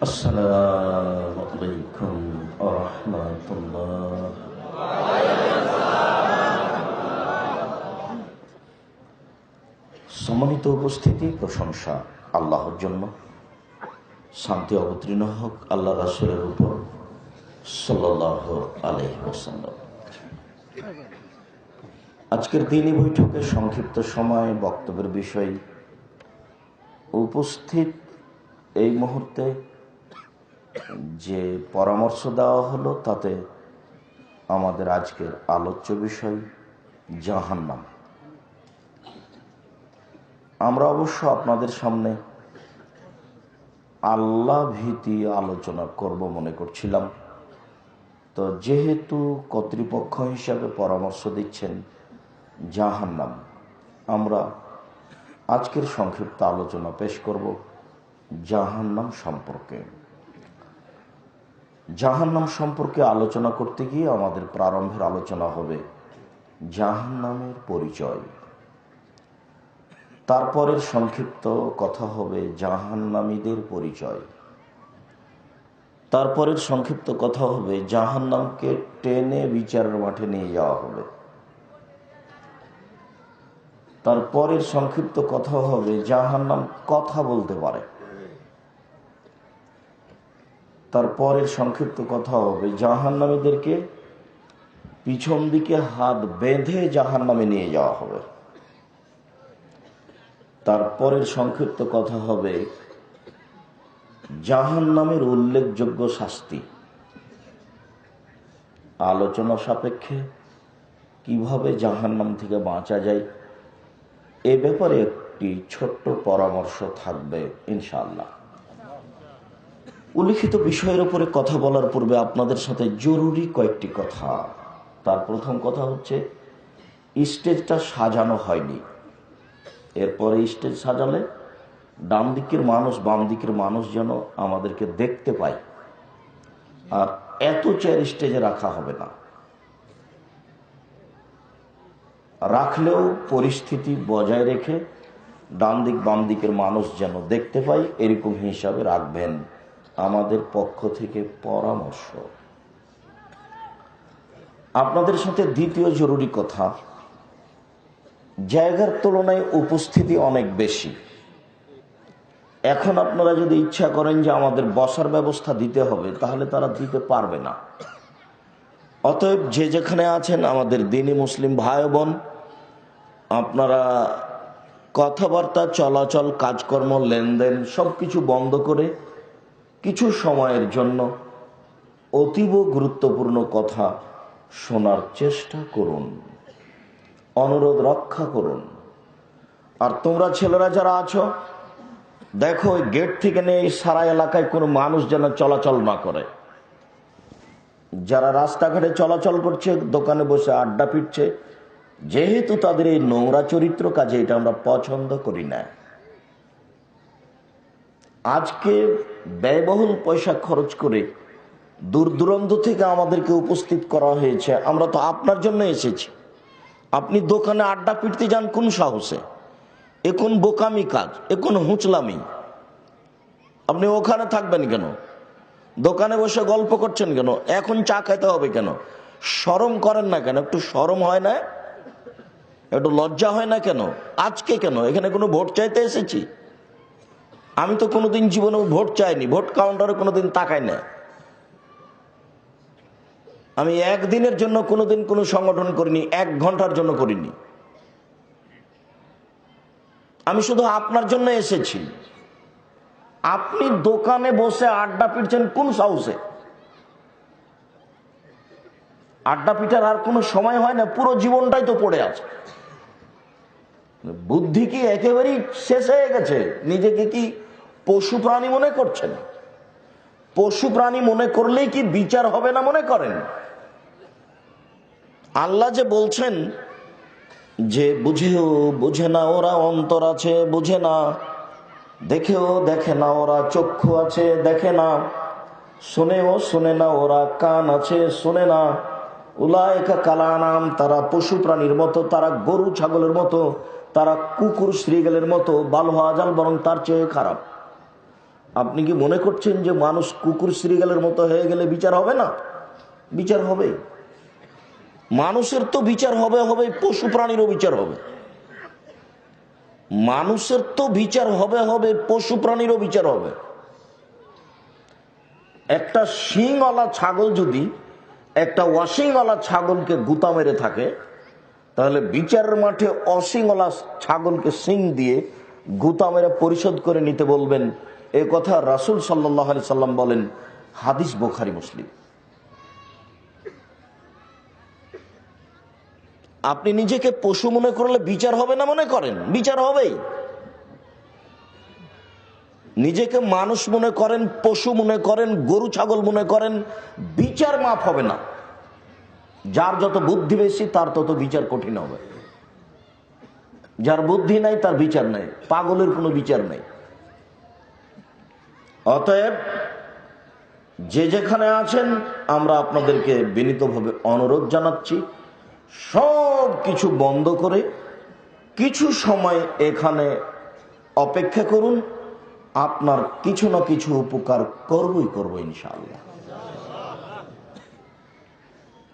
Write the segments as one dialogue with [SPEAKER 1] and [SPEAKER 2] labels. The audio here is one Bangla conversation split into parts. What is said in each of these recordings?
[SPEAKER 1] আসসালামু আলাইকুম ওয়া রাহমাতুল্লাহ। সম্মানিত উপস্থিতি, প্রশংসা আল্লাহর জন্য, শান্তি অবতীর্ণ হোক আল্লাহ রাসূলের উপর সাল্লাল্লাহু আলাইহি ওয়াসাল্লাম। আজকের দিনই বৈঠকে সংক্ষিপ্ত সময় বক্তব্যের বিষয় উপস্থিত এই মুহূর্তে যে পরামর্শ দেওয়া হলো তাতে আমাদের আজকের আলোচ্য বিষয় জাহান্নাম। আমরা অবশ্য আপনাদের সামনে আল্লাহ ভীতি আলোচনা করব মনে করছিলাম, তো যেহেতু কর্তৃপক্ষ হিসাবে পরামর্শ দিচ্ছেন জাহান্নাম, আমরা আজকের সংক্ষিপ্ত আলোচনা পেশ করব জাহান্নাম সম্পর্কে। জাহান্নাম সম্পর্কে আলোচনা করতে গিয়ে আমাদের প্রারম্ভের আলোচনা হবে জাহান্নামের পরিচয়, তারপরের সংক্ষিপ্ত কথা হবে জাহান্নামীদের পরিচয়, তারপরের সংক্ষিপ্ত কথা হবে জাহান্নামকে টেনে বিচারের মাঠে নিয়ে যাওয়া হবে, তারপরের সংক্ষিপ্ত কথা হবে জাহান্নাম কথা বলতে পারে, তারপরের সংক্ষিপ্ত কথা হবে জাহান্নামীদেরকে পিছন দিকে হাত বেঁধে জাহান্নামে নিয়ে যাওয়া হবে, তারপরের সংক্ষিপ্ত কথা হবে জাহান্নামের উল্লেখযোগ্য শাস্তি। আলোচনা সাপেক্ষে কিভাবে জাহান্নাম থেকে বাঁচা যায় এ ব্যাপারে একটি ছোট্ট পরামর্শ থাকবে ইনশাআল্লাহ। উল্লিখিত বিষয়ের উপরে কথা বলার পূর্বে আপনাদের সাথে জরুরি কয়েকটি কথা। তার প্রথম কথা হচ্ছে, স্টেজটা সাজানো হয়নি। এরপরে স্টেজ সাজালে ডান দিকের মানুষ বাম দিকের মানুষ যেন আমাদেরকে দেখতে পায়, আর এত চেয়ার স্টেজে রাখা হবে না। রাখলেও পরিস্থিতি বজায় রেখে ডান দিক বাম দিকের মানুষ যেন দেখতে পায় এরকম হিসাবে রাখবেন, আমাদের পক্ষ থেকে পরামর্শ। আপনাদের সাথে দ্বিতীয় জরুরি কথা, জায়গার তুলনায় উপস্থিতি অনেক বেশি। এখন আপনারা যদি ইচ্ছা করেন যে আমাদের বসার ব্যবস্থা দিতে হবে, তাহলে তারা দিতে পারবে না। অতএব যে যেখানে আছেন আমাদের দ্বীনি মুসলিম ভাই বোন, আপনারা কথাবার্তা, চলাচল, কাজকর্ম, লেনদেন সবকিছু বন্ধ করে কিছু সময়ের জন্য অতীব গুরুত্বপূর্ণ কথা শোনার চেষ্টা করুন, অনুরোধ রক্ষা করুন। আর তোমরা ছেলেরা যারা আছো, দেখো ওই গেট থেকে নিয়ে সারা এলাকায় কোনো মানুষ যেন চলাচল না করে। যারা রাস্তাঘাটে চলাচল করছে, দোকানে বসে আড্ডা পিটছে, যেহেতু তাদের এই নোংরা চরিত্র, কাজে এটা আমরা পছন্দ করি না। আজকে ব্যয়বহুল পয়সা খরচ করে দূর দূরান্ত থেকে আমাদেরকে উপস্থিত করা হয়েছে, আমরা তো আপনার জন্য এসেছি। আপনি দোকানে আড্ডা পিটতে যান কোন সাহসে? এ কোন বোকামি কাজ, এ কোন হুঁচলামি? আপনি ওখানে থাকবেন কেন? দোকানে বসে গল্প করছেন কেন? এখন চা খাইতে হবে কেন? শরম করেন না কেন? একটু শরম হয় না? একটু লজ্জা হয় না কেন? আজকে কেন? এখানে কোনো ভোট চাইতে এসেছি? আমি তো কোনোদিন জীবনে ভোট চাইনি, ভোট কাউন্টারে কোনোদিন তাকাই না। আমি একদিনের জন্য কোনোদিন কোনো সংগঠন করিনি, 1 ঘন্টার জন্য করিনি। আমি শুধু আপনার জন্য এসেছি। আপনি দোকানে বসে আড্ডা পিটছেন কোন সাহসে? আড্ডা পিটার আর কোনো সময় হয় না, পুরো জীবনটাই তো পড়ে আছে। বুদ্ধি কি একেবারেই শেষ হয়ে গেছে? নিজেকে কি পশু প্রাণী মনে করছেন? পশু প্রাণী মনে করলেই কি বিচার হবে না মনে করেন? আল্লাহ যে বলছেন যে বুঝেও বুঝে না ওরা অন্তর আছে, বুঝে না, দেখেও দেখে না ওরা চক্ষু আছে, দেখে না, শোনেও শোনে না ওরা কান আছে, শোনে না। উলায়েকা কালানাম, তারা পশু প্রাণীর মতো, তারা গরু ছাগলের মতো, তারা কুকুর শ্রীগালের মতো, বাল হাজাল বরং তার চেয়ে খারাপ। আপনি কি মনে করছেন যে মানুষ কুকুর শ্রীগালের মতো হয়ে গেলে বিচার হবে না? বিচার হবে। মানুষের তো বিচার হবে, হবে, পশু প্রাণীরও বিচার হবে। মানুষের তো বিচার হবে, হবে, পশু প্রাণীরও বিচার হবে। একটা শিংওয়ালা ছাগল যদি একটা অশিংওয়ালা ছাগলকে গুতা মেরে থাকে, তাহলে বিচারের মাঠে অশিংওয়ালা ছাগলকে শিং দিয়ে গুতা মেরে পরিশোধ করে নিতে বলবেন। এ কথা রাসূল সাল্লাল্লাহু আলাইহি সাল্লাম বলেন, হাদিস বুখারী মুসলিম। আপনি নিজেকে পশু মনে করলে বিচার হবে না মনে করেন? বিচার হবেই। নিজেকে মানুষ মনে করেন, পশু মনে করেন, গরু ছাগল মনে করেন, বিচার মাফ হবে না। যার যত বুদ্ধি বেশি তার তত বিচার কঠিন হবে। যার বুদ্ধি নাই তার বিচার নাই, পাগলের কোনো বিচার নাই। অতএব যে যেখানে আছেন, আমরা আপনাদেরকে বিনীতভাবে অনুরোধ জানাচ্ছি, সব কিছু বন্ধ করে কিছু সময় এখানে অপেক্ষা করুন। আপনার কিছু না কিছু উপকার করবই করবো ইনশাআল্লাহ।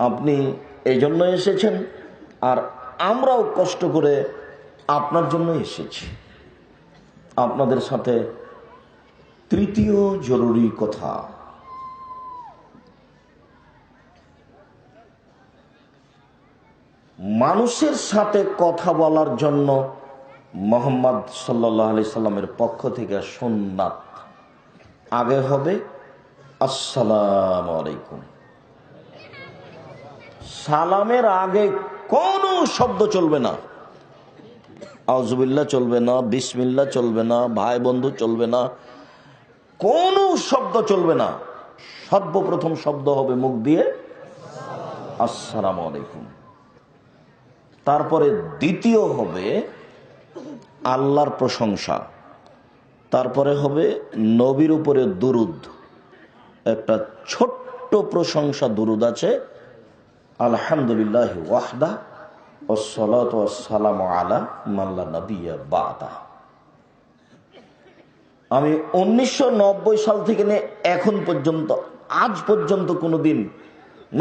[SPEAKER 1] আপনি এই জন্য এসেছেন, আর আমরাও কষ্ট করে আপনার জন্য এসেছি। আপনাদের সাথে তৃতীয় জরুরি কথা, মানুষের সাথে কথা বলার জন্য মুহাম্মদ সাল্লাল্লাহু আলাইহি সাল্লামের পক্ষ থেকে সুন্নাত আগে হবে আসসালামু আলাইকুম। সালামের আগে কোনো শব্দ চলবে না। আউযুবিল্লাহ চলবে না, বিসমিল্লাহ চলবে না, ভাই বন্ধু চলবে না, কোনো শব্দ চলবে না। সর্বপ্রথম শব্দ হবে মুখ দিয়ে আসসালামু আলাইকুম। তারপরে দ্বিতীয় হবে আল্লাহর প্রশংসা, তারপরে হবে নবীর উপরে দুরুদ। একটা ছোট্ট প্রশংসা দুরুদ আছে, আলহামদুলিল্লাহি ওয়াহদা ওয়াসসালাতু ওয়াসসালামু আলা মান লা নাবিয়্যা বা'দা। আমি 1990 সাল থেকে নিয়ে এখন পর্যন্ত, আজ পর্যন্ত কোনোদিন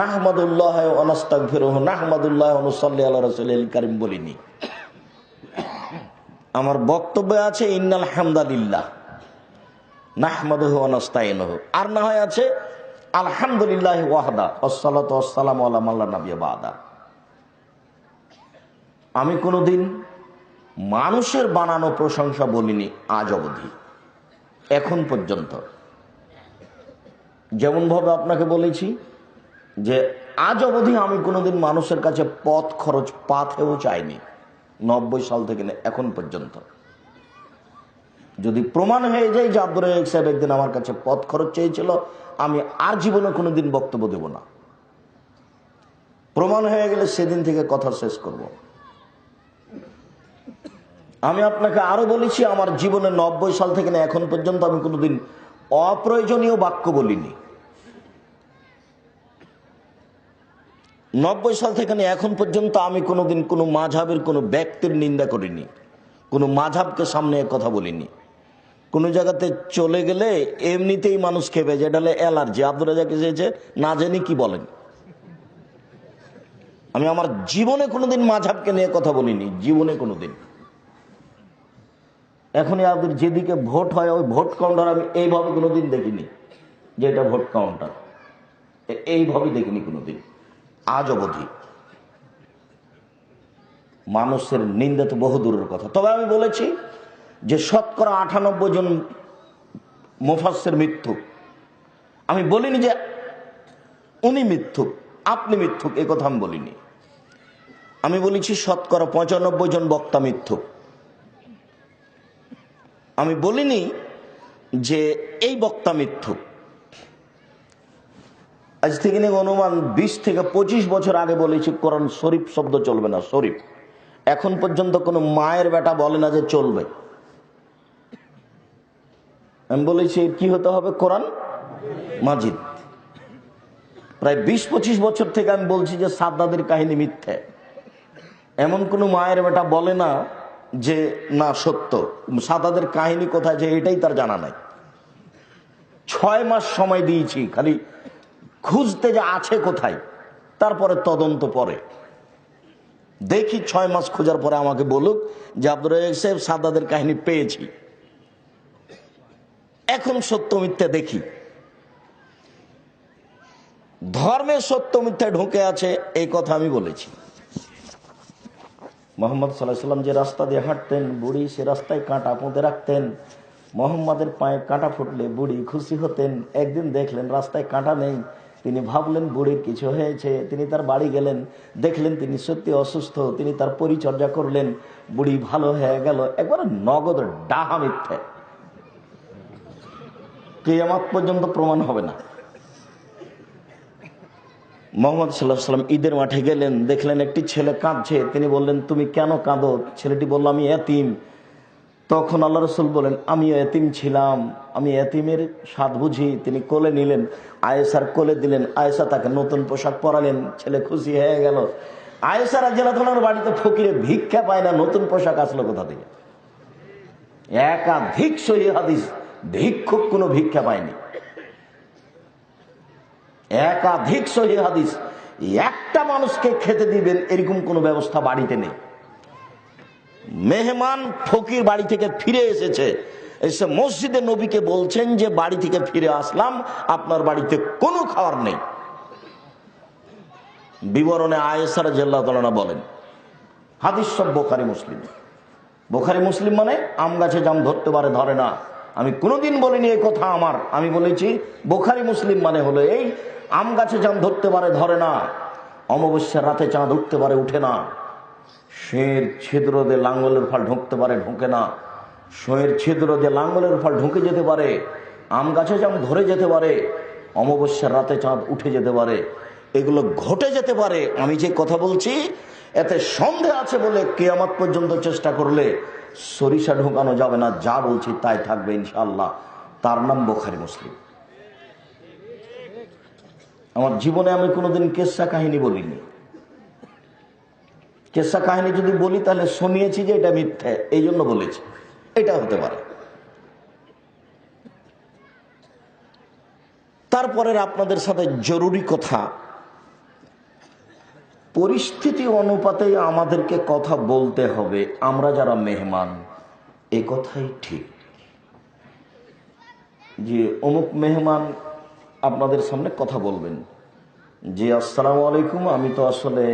[SPEAKER 1] নাহমাদুল্লাহ ওয়া নাস্তাগফিরুহু নাহমাদুল্লাহ ওয়া নুসাল্লি আলা রাসূলিল কারীম বলিনি। আমার বক্তব্য আছে ইন্নাল হামদালিল্লাহ নাহমাদুহু ওয়া নাস্তাইনুহু, আর না হয় আছে আলহামদুলিল্লাহি ওয়াহদা ওয়াসসালাতু ওয়াসসালামু আলা মান লা নাবিয়্যা বা'দা। আমি কোনোদিন মানুষের বানানো প্রশংসা বলিনি আজ অবধি, এখন পর্যন্ত। যেমন ভাবে আপনাকে বলেছি যে আজ অবধি আমি কোনোদিন মানুষের কাছে পথ খরচ পাথেও চাইনি, 90 সাল থেকে এখন পর্যন্ত। যদি প্রমাণ হয়ে যায় যে আব্দুর রাজ্জাক সাহেব একদিন আমার কাছে পথ খরচ চেয়েছিল, আমি আর জীবনে কোনোদিন বক্তব্য দেব না। প্রমাণ হয়ে গেলে সেদিন থেকে কথা শেষ করব। আমি আপনাকে আরো বলেছি, আমার জীবনে 90 সাল থেকে এখন পর্যন্ত আমি কোনোদিন অপ্রয়োজনীয় বাক্য বলিনি। 90 সাল থেকে এখন পর্যন্ত আমি কোনোদিন কোনো মাযহাবের কোনো ব্যক্তির নিন্দা করিনি, কোনো মাযহাবকে সামনে কথা বলিনি। কোনো জায়গাতে চলে গেলে এমনিতেই মানুষ খেপে যে এটা হলে অ্যালার্জি, আব্দুর রাজ্জাক এসেছে না জানি কি বলেন। আমি আমার জীবনে কোনোদিন মাযহাবকে নিয়ে কথা বলিনি, জীবনে কোনোদিন। এখনই আপনাদের যেদিকে ভোট হয় ওই ভোট কাউন্টার আমি এইভাবে কোনোদিন দেখিনি যে এটা ভোট কাউন্টার, এইভাবে দেখিনি কোনোদিন আজ অবধি। মানুষের নিন্দা তো বহু দূরের কথা। তবে আমি বলেছি যে শতকরা 98 জন মুফাসসির মিথ্যুক। আমি বলিনি যে উনি মিথ্যুক, আপনি মিথ্যুক, এই কথা আমি বলিনি। আমি বলেছি শতকরা 95 জন বক্তা মিথ্যুক। আমি বলিনি যে এই বক্তা মিথ্যুক। আজ থেকে নিয়ে অনুমান 20 থেকে 25 বছর আগে বলেছি কোরআন শরীফ শব্দ চলবে না, শরীফ। এখন পর্যন্ত কোনো মায়ের বেটা বলে না যে চলবে। আমি বলেছি কি হতে হবে, কোরআন মাজিদ। প্রায় 20-25 বছর থেকে আমি বলছি যে সাদ্দাদের কাহিনী মিথ্যে। এমন কোনো মায়ের বেটা বলে না যে না সত্য। সাদ্দাদের কাহিনী কোথায় যে এটাই তার জানা নাই। 6 মাস সময় দিয়েছি খালি খুঁজতে যে আছে কোথায়, তারপরে তদন্ত পরে দেখি 6 মাস খোঁজার পরে আমাকে বলুক যে আব্দুর রাজ্জাক সাহেব সাদ্দাতের কাহিনী পেয়েছি। এখন সত্য মিথ্যা দেখি। ধর্মে সত্য মিথ্যা ঢুকে আছে এই কথা আমি বলেছি। মোহাম্মদ সাল্লাল্লাহু আলাইহি ওয়াসাল্লাম যে রাস্তা দিয়ে হাঁটতেন, বুড়ি সে রাস্তায় কাঁটা পুঁতে রাখতেন। মোহাম্মদের পায়ে কাঁটা ফুটলে বুড়ি খুশি হতেন। একদিন দেখলেন রাস্তায় কাঁটা নেই, তিনি ভাবলেন বুড়ির কিছু হয়েছে। তিনি তার বাড়ি গেলেন, দেখলেন তিনি সত্যি অসুস্থ। তিনি তার পরিচর্যা করলেন, বুড়ি ভালো হয়ে গেল। একবার নগদ ডাহা মিথ্যে, কিয়ামত পর্যন্ত প্রমাণ হবে না। মোহাম্মদ সাল্লাল্লাহু আলাইহি ওয়াসাল্লাম ঈদের মাঠে গেলেন, দেখলেন একটি ছেলে কাঁদছে। তিনি বললেন, তুমি কেন কাঁদো? ছেলেটি বলল, আমি এতিম। তখন আল্লাহ রাসূল বলেন, আমিও এতিম ছিলাম, আমি এতিমের স্বাদ বুঝি। তিনি কোলে নিলেন, আয়েশার কোলে দিলেন। আয়েশা তাকে নতুন পোশাক পরালেন, ছেলে খুশি হয়ে গেল। আয়েশা রাদিয়াল্লাহু আনহার বাড়িতে ফকিরে ভিক্ষা পায় না, নতুন পোশাক আসলো কোথা থেকে? একাধিক সহিহ হাদিস, ভিক্ষুক কোনো ভিক্ষা পায়নি। একাধিক সহিহ হাদিস, একটা মানুষকে খেতে দিবেন এরকম কোনো ব্যবস্থা বাড়িতে নেই। মেহমান ফকির বাড়ি থেকে ফিরে এসেছে, এসে মসজিদে নবীকে বলছেন যে বাড়ি থেকে ফিরে আসলাম, আপনার বাড়িতে কোনো খাবার নেই। বিবরণে আয়েশা রাদিয়াল্লাহু তাআলা বলেন, হাদিস সব বুখারী মুসলিম। বুখারী মুসলিম মানে আম গাছে জাম ধরতে পারে ধরে না, আমি কোনোদিন বলিনি এই কথা আমার। আমি বলেছি বুখারী মুসলিম মানে হলো এই, আম গাছে জাম ধরতে পারে ধরে না, অমাবস্যার রাতে চাঁদ উঠতে পারে উঠে না, শোয়ের ছিদ্র দিয়ে লাঙ্গলের ফাল ঢুকতে পারে ঢুকে না, শোয়ের ছিদ্র দিয়ে লাঙ্গলের ফাল ঢুকে যেতে পারে, আম গাছে জাম ধরে যেতে পারে, অমাবস্যার রাতে চাঁদ উঠে যেতে পারে, এগুলো ঘটে যেতে পারে। আমি যে কথা বলছি এতে সন্দেহ আছে বলে কিয়ামত পর্যন্ত চেষ্টা করলে সরিষা ঢোকানো যাবে না। যা বলছি তাই থাকবে ইনশাআল্লাহ। তার নাম বুখারী মুসলিম। আমার জীবনে আমি কোনোদিন কেসা কাহিনী বলিনি। কেসা কাহিনী যদি বলি তাহলে শুনিয়েছি যে এটা মিথ্যে, এই জন্য বলেছি। এটা হতে পারে। তারপরে আপনাদের সাথে জরুরি কথা, পরিস্থিতি অনুপাতে আমাদেরকে কথা বলতে হবে। আমরা যারা মেহমান, এ কথাই ঠিক যে অমুক মেহমান আপনাদের সামনে কথা বলবেন যে আসসালামু আলাইকুম, আমি তো আসলে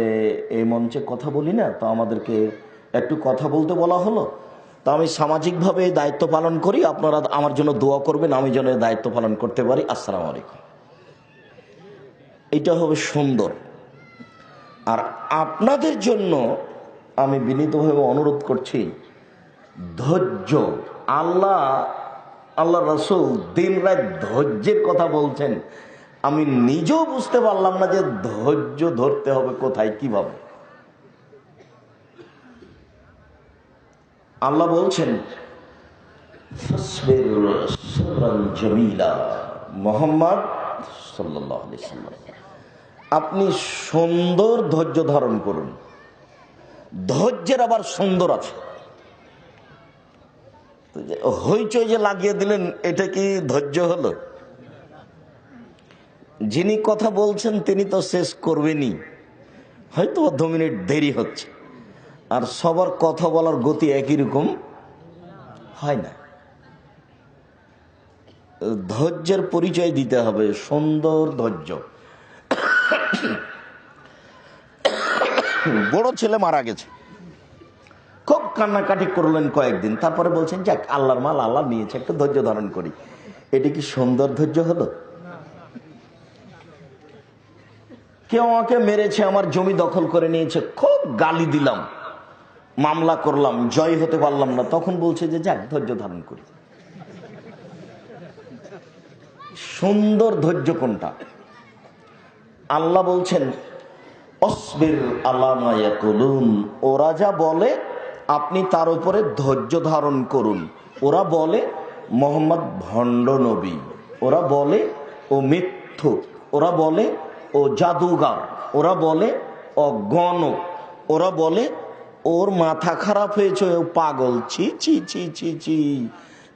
[SPEAKER 1] এই মঞ্চে কথা বলি না, তো আমাদেরকে একটু কথা বলতে বলা হলো, তো আমি সামাজিকভাবে দায়িত্ব পালন করি, আপনারা আমার জন্য দোয়া করবেন আমি যেন দায়িত্ব পালন করতে পারি। আসসালামু আলাইকুম, এটা হবে সুন্দর। আর আপনাদের জন্য আমি বিনীতভাবে অনুরোধ করছি ধৈর্য। আল্লাহ রাসূল দিন রাত ধৈর্যের কথা বলছেন। আমি নিজেও বুঝতে পারলাম না যে ধৈর্য ধরতে হবে কোথায়, কিভাবে। আল্লাহ বলছেন মুহাম্মদ সাল্লাল্লাহু আলাইহি ওয়াসাল্লাম, আপনি সুন্দর ধৈর্য ধারণ করুন। ধৈর্যের আবার সুন্দর আছে। হইচই যে লাগিয়ে দিলেন, এটা কি ধৈর্য হলো? যিনি কথা বলছেন তিনি তো শেষ করবেনই, হয়তো 2 মিনিট দেরি হচ্ছে। আর সবার কথা বলার গতি একই রকম হয় না। ধৈর্যের পরিচয় দিতে হবে, সুন্দর ধৈর্য। বড় ছেলে মারা গেছে, খুব কান্নাকাটি করলেন কয়েকদিন, তারপরে বলছেন যাক আল্লাহর মাল আল্লাহ নিয়েছে, একটু ধৈর্য ধারণ করি। এটা কি সুন্দর ধৈর্য হলো? কেউ আমাকে মেরেছে, আমার জমি দখল করে নিয়েছে, খুব গালি দিলাম, মামলা করলাম, জয় হতে পারলাম না, তখন বলছে যে যাক ধৈর্য ধারণ করি। সুন্দর ধৈর্য কোনটা? আল্লাহ বলছেন অসবির আলা মা ইয়াকুলুন, ওরা যা বলে আপনি তার উপরে ধৈর্য ধারণ করুন। ওরা বলে মোহাম্মদ ভণ্ড নবী, ওরা বলে ও মিথ্যুক, ওরা বলে ও জাদুগার, ওরা বলে ও গণক, ওরা বলে ওর মাথা খারাপ হয়েছে, ও পাগল। ছি ছি ছি ছি ছি,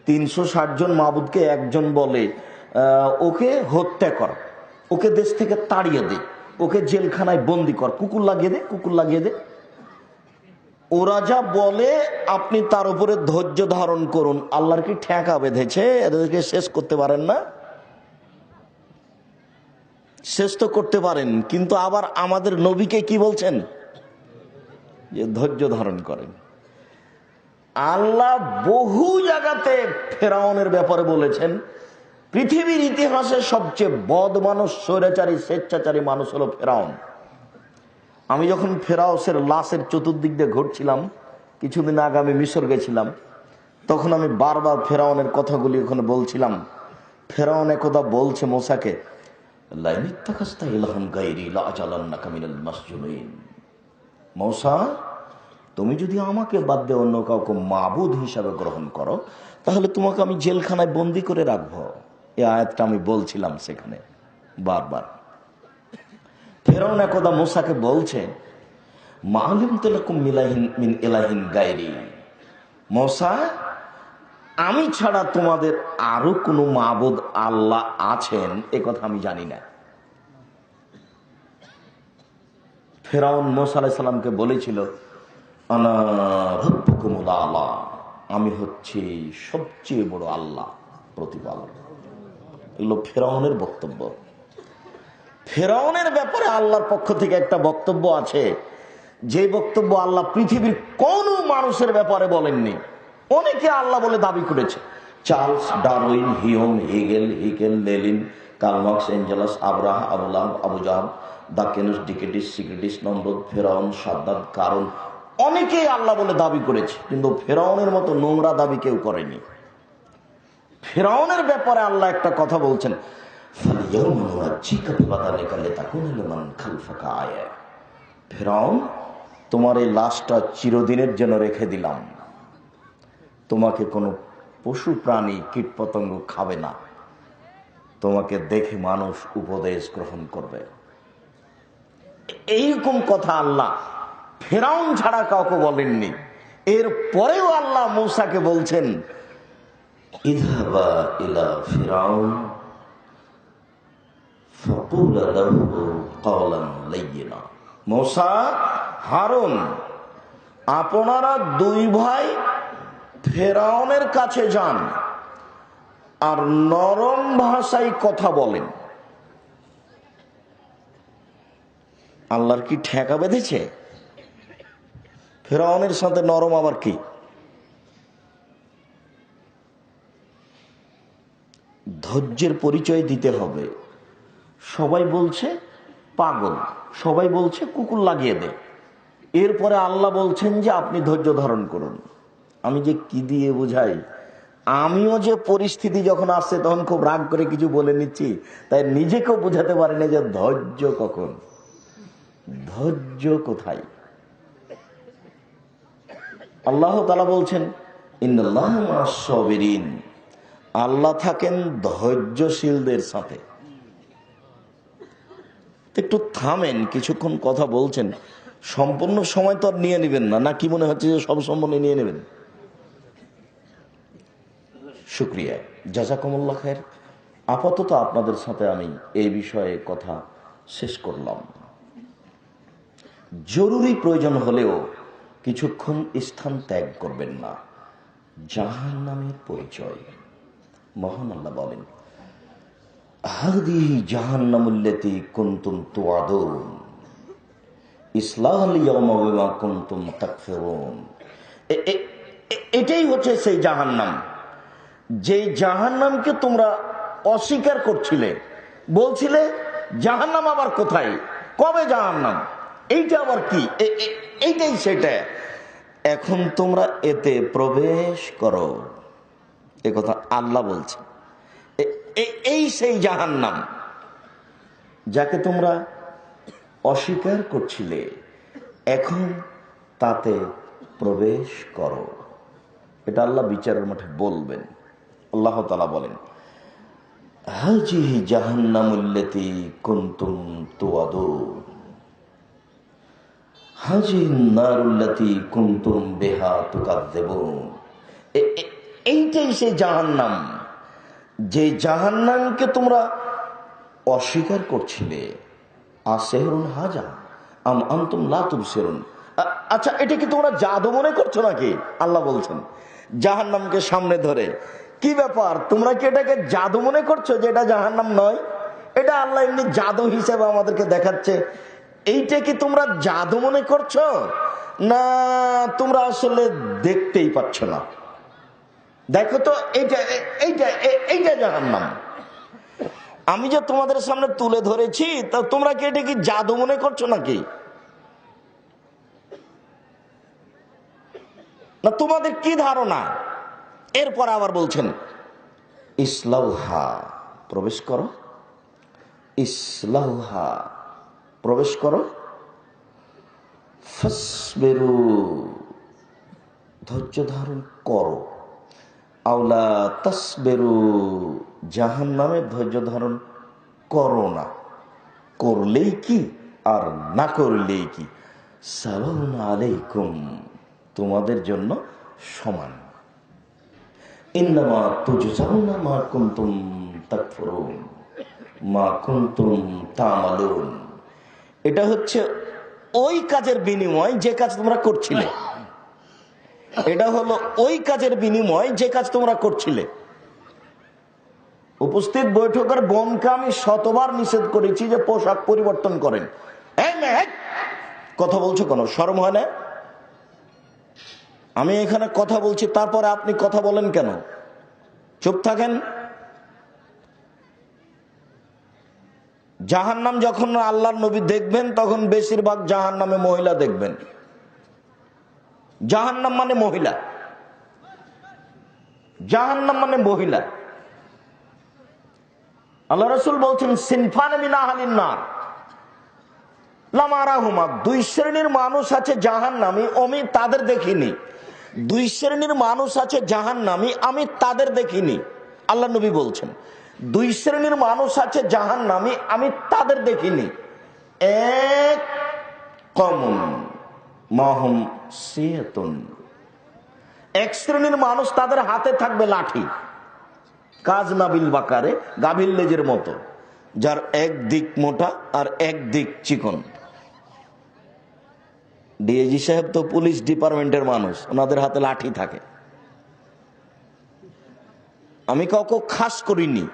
[SPEAKER 1] 360 জন মাবুদকে একজন বলে, ওকে হত্যা কর, ওকে দেশ থেকে তাড়িয়ে দে, ওকে জেলখানায় বন্দি কর, কুকুর লাগিয়ে দে, কুকুর লাগিয়ে দে। ওরা যা বলে আপনি তার উপরে ধৈর্য ধারণ করুন। আল্লাহর কি ঠেকা বেঁধেছে? এদেরকে শেষ করতে পারেন না? শেষ তো করতে পারেন, কিন্তু আবার আমাদের নবীকে কি বলছেন? যে ধৈর্য ধারণ করেন। আল্লাহ বহু জায়গাতে ফেরাউনের ব্যাপারে বলেছেন, পৃথিবীর ইতিহাসে সবচেয়ে বদ মানুষ, স্বৈরাচারী, স্বেচ্ছাচারী মানুষ হলো ফেরাউন। আমি যখন ফেরাউসের লাশের চতুর্দিক দিয়ে ঘুরছিলাম, কিছুদিন আগে আমি মিশর গেছিলাম, তখন আমি বারবার ফেরাউনের কথাগুলি ওখানে বলছিলাম। ফেরাউন একদা বলছে মোসাকে, মৌসা, তুমি যদি আমাকে বাদ দিয়ে অন্য কাউকে মাবুদ হিসাবে গ্রহণ করো, তাহলে তোমাকে আমি জেলখানায় বন্দি করে রাখবো। এই আয়াতটা আমি বলছিলাম সেখানে বারবার। ফেরাউন একদা মূসাকে বলছে, মালিম তালাকুম মিন ইলাহিন গায়রি, মূসা, আমি ছাড়া তোমাদের আরো কোনো মাবুদ আল্লাহ আছেন এ কথা আমি জানি না। ফেরাউন মূসা আলাইহিস সালামকে বলেছিল, আনা রাব্বুকুমুল আ'লা, আমি হচ্ছি সবচেয়ে বড় আল্লাহ, প্রতিপালক। এগুলো ফেরাউনের বক্তব্য। ফেরাউনের ব্যাপারে আল্লাহর পক্ষ থেকে একটা বক্তব্য আছে, যে বক্তব্য আল্লাহ পৃথিবীর কোন মানুষের ব্যাপারে বলেননি। অনেকে আল্লাহ বলে দাবি করেছে, Charles Darwin, Hume, Hegel, Lenin, Karl Marx, Engels, আব্রাহা, আবুলাহ, আবু জাহাব, দাকেনুস, ডিকেটিস, সিক্রেটিস, নমরুদ, ফেরাউন, সাদ্দাত, কারণ, অনেকেই আল্লাহ বলে দাবি করেছে, কিন্তু ফেরাউনের মতো নোংরা দাবি কেউ করেনি। ফেরাউনের ব্যাপারে আল্লাহ একটা কথা বলছেন, ফেরাউন, তোমার এই লাশটা চিরদিনের জন্য রেখে দিলাম, তোমাকে কোনো পশু প্রাণী কীট পতঙ্গ খাবে না, তোমাকে দেখে মানুষ উপদেশ গ্রহণ করবে। এইরকম কথা আল্লাহ ফেরাউন ছাড়া কাউকে বলেননি। এর পরেও আল্লাহ মূসাকে বলছেন, ইযহাবা ইলা ফিরাউন ফাকুলা লাহু কাওলান লাইয়িনা। মূসা, হারুন, আপনারা দুই ভাই ফেরাউনের কাছে যান আর নরম ভাষায় কথা বলেন। আল্লাহর কি ঠেকা বেঁধেছে? ফেরাউনের সাথে নরম আবার কি? ধৈর্যের পরিচয় দিতে হবে। সবাই বলছে পাগল, সবাই বলছে কুকুর লাগিয়ে দে, এরপরে আল্লাহ বলছেন যে আপনি ধৈর্য ধারণ করুন। আমি যে কি দিয়ে বুঝাই, আমিও যে পরিস্থিতি যখন আসছে তখন খুব রাগ করে কিছু বলে নিচ্ছি, তাই নিজেকেও বোঝাতে পারি না যে ধৈর্য কখন, ধৈর্য কোথায়। আল্লাহ তাআলা বলছেন, ইন্নাল্লাহা মা'আস সাবিরিন, আল্লাহ থাকেন ধৈর্যশীলদের সাথে। একটু থামেন, কিছুক্ষণ কথা বলছেন, সম্পূর্ণ সময় তো আর নিয়ে নেবেন না, না কি মনে হচ্ছে যে সব সম্পূর্ণ নিয়ে নেবেন? শুকরিয়া, জাযাকুমুল্লাহ খায়ের। আপাতত আপনাদের সাথে আমি এই বিষয়ে কথা শেষ করলাম। জরুরি প্রয়োজন হলেও কিছুক্ষণ স্থান ত্যাগ করবেন না। জাহান্নামের পরিচয় মহান আল্লাহ বলেন, হাদিহি জাহান্নামুল্লাতী কুনতুম তুআদুন ইসলাহাল ইয়াওমা বিমা কুনতুম তাকফুরুন। এটাই হচ্ছে সেই জাহান্নাম, যে জাহান্নামকে তোমরা অস্বীকার করছিলে, বলছিলে জাহান্নাম আবার কোথায়, কবে জাহান্নাম, এইটা আবার কি, এইটাই সেটা, এখন তোমরা এতে প্রবেশ করো, এ কথা আল্লাহ বলছে। এই সেই জাহান্নাম যাকে তোমরা অস্বীকার করছিলে, এখন তাতে প্রবেশ করো। এটা আল্লাহ বিচারের মাঠে বলবেন। আল্লাহ তাআলা বলেন, হাজিহি জাহান্নামুল্লাতী কুনতুম তুআদুন হাজিহিন নারুল্লাতী কুনতুম বিহা তুকাযযিবুন। এইটাই সেই জাহান্নাম যে জাহান্নামকে তোমরা অস্বীকার করছিলে, আসেহরুন হাজা আম আনতুম লা তুবসিরুন, আচ্ছা এটা কি তোমরা জাদু মনে করছো নাকি? আল্লাহ বলছেন জাহান্নামকে সামনে ধরে, কি ব্যাপার তোমরা কি এটাকে জাদু মনে করছো যে এটা জাহান্নাম নয়? এটা আল্লাহ এমনি জাদু হিসেবে আমাদেরকে দেখাচ্ছে। এইটা কি তোমরা জাদু মনে করছো, না তোমরা আসলে দেখতেই পাচ্ছ না? দেখো তো এইটা এইটা এইটা জাহান্নাম আমি যে তোমাদের সামনে তুলে ধরেছি, তা তোমরা কি এটা কি জাদু মনে করছো নাকি? না তোমাদের কি ধারণা? এরপর আবার বলছেন ইসলাউহা, প্রবেশ করো, ইসলাউহা, প্রবেশ করো, ফাসবিরু, ধৈর্য ধারণ করো, আওলা তাসবিরু, জাহান্নামে ধৈর্য ধারণ করো না, করলেই কি আর না করলেই কি, সালামুন আলাইকুম, তোমাদের জন্য সমান। ইন্নামা তুজজাউনা মা কুনতুম তাকফুরুন মা কুনতুম তা'মালুন, এটা হচ্ছে ওই কাজের বিনিময় যে কাজ তোমরা করছিলে। এটা হলো ওই কাজের বিনিময় যে কাজ তোমরা করছিলে। উপস্থিত বৈঠকের বোনকে আমি শতবার নিষেধ করেছি যে পোশাক পরিবর্তন করেন। কথা বলছো কেন? শরম হয় না? আমি এখানে কথা বলছি, তারপরে আপনি কথা বলেন কেন? চুপ থাকেন। জাহান্নাম যখন আল্লাহর নবী দেখবেন, তখন বেশিরভাগ জাহান্নামে মহিলা দেখবেন। জাহান্নাম মানে মহিলা, জাহান্নাম মানে মহিলা। আল্লাহ রাসূল বলছেন সিনফান মিন আহলিন নার লাম আরাহুমা, দুই শ্রেণীর মানুষ আছে জাহান্নামী, আমি তাদের দেখিনি। দুই শ্রেণীর মানুষ আছে জাহান্নামী, আমি তাদের দেখিনি। আল্লাহ নবী বলছেন দুই শ্রেণীর মানুষ আছে জাহান্নামী, আমি তাদের দেখিনি। এক কমন মাহুম সিয়াতুন, এক শ্রেণীর মানুষ তাদের হাতে থাকবে লাঠি, কাজ নাবিল বাকারে, গাভীর লেজের মতো, যার এক দিক মোটা আর এক দিক চিকন। ডিএজি সাহেব তো পুলিশ ডিপার্টমেন্টের মানুষ, ওনাদের হাতে লাঠি থাকে। আমি কাউকে খাস করিনি,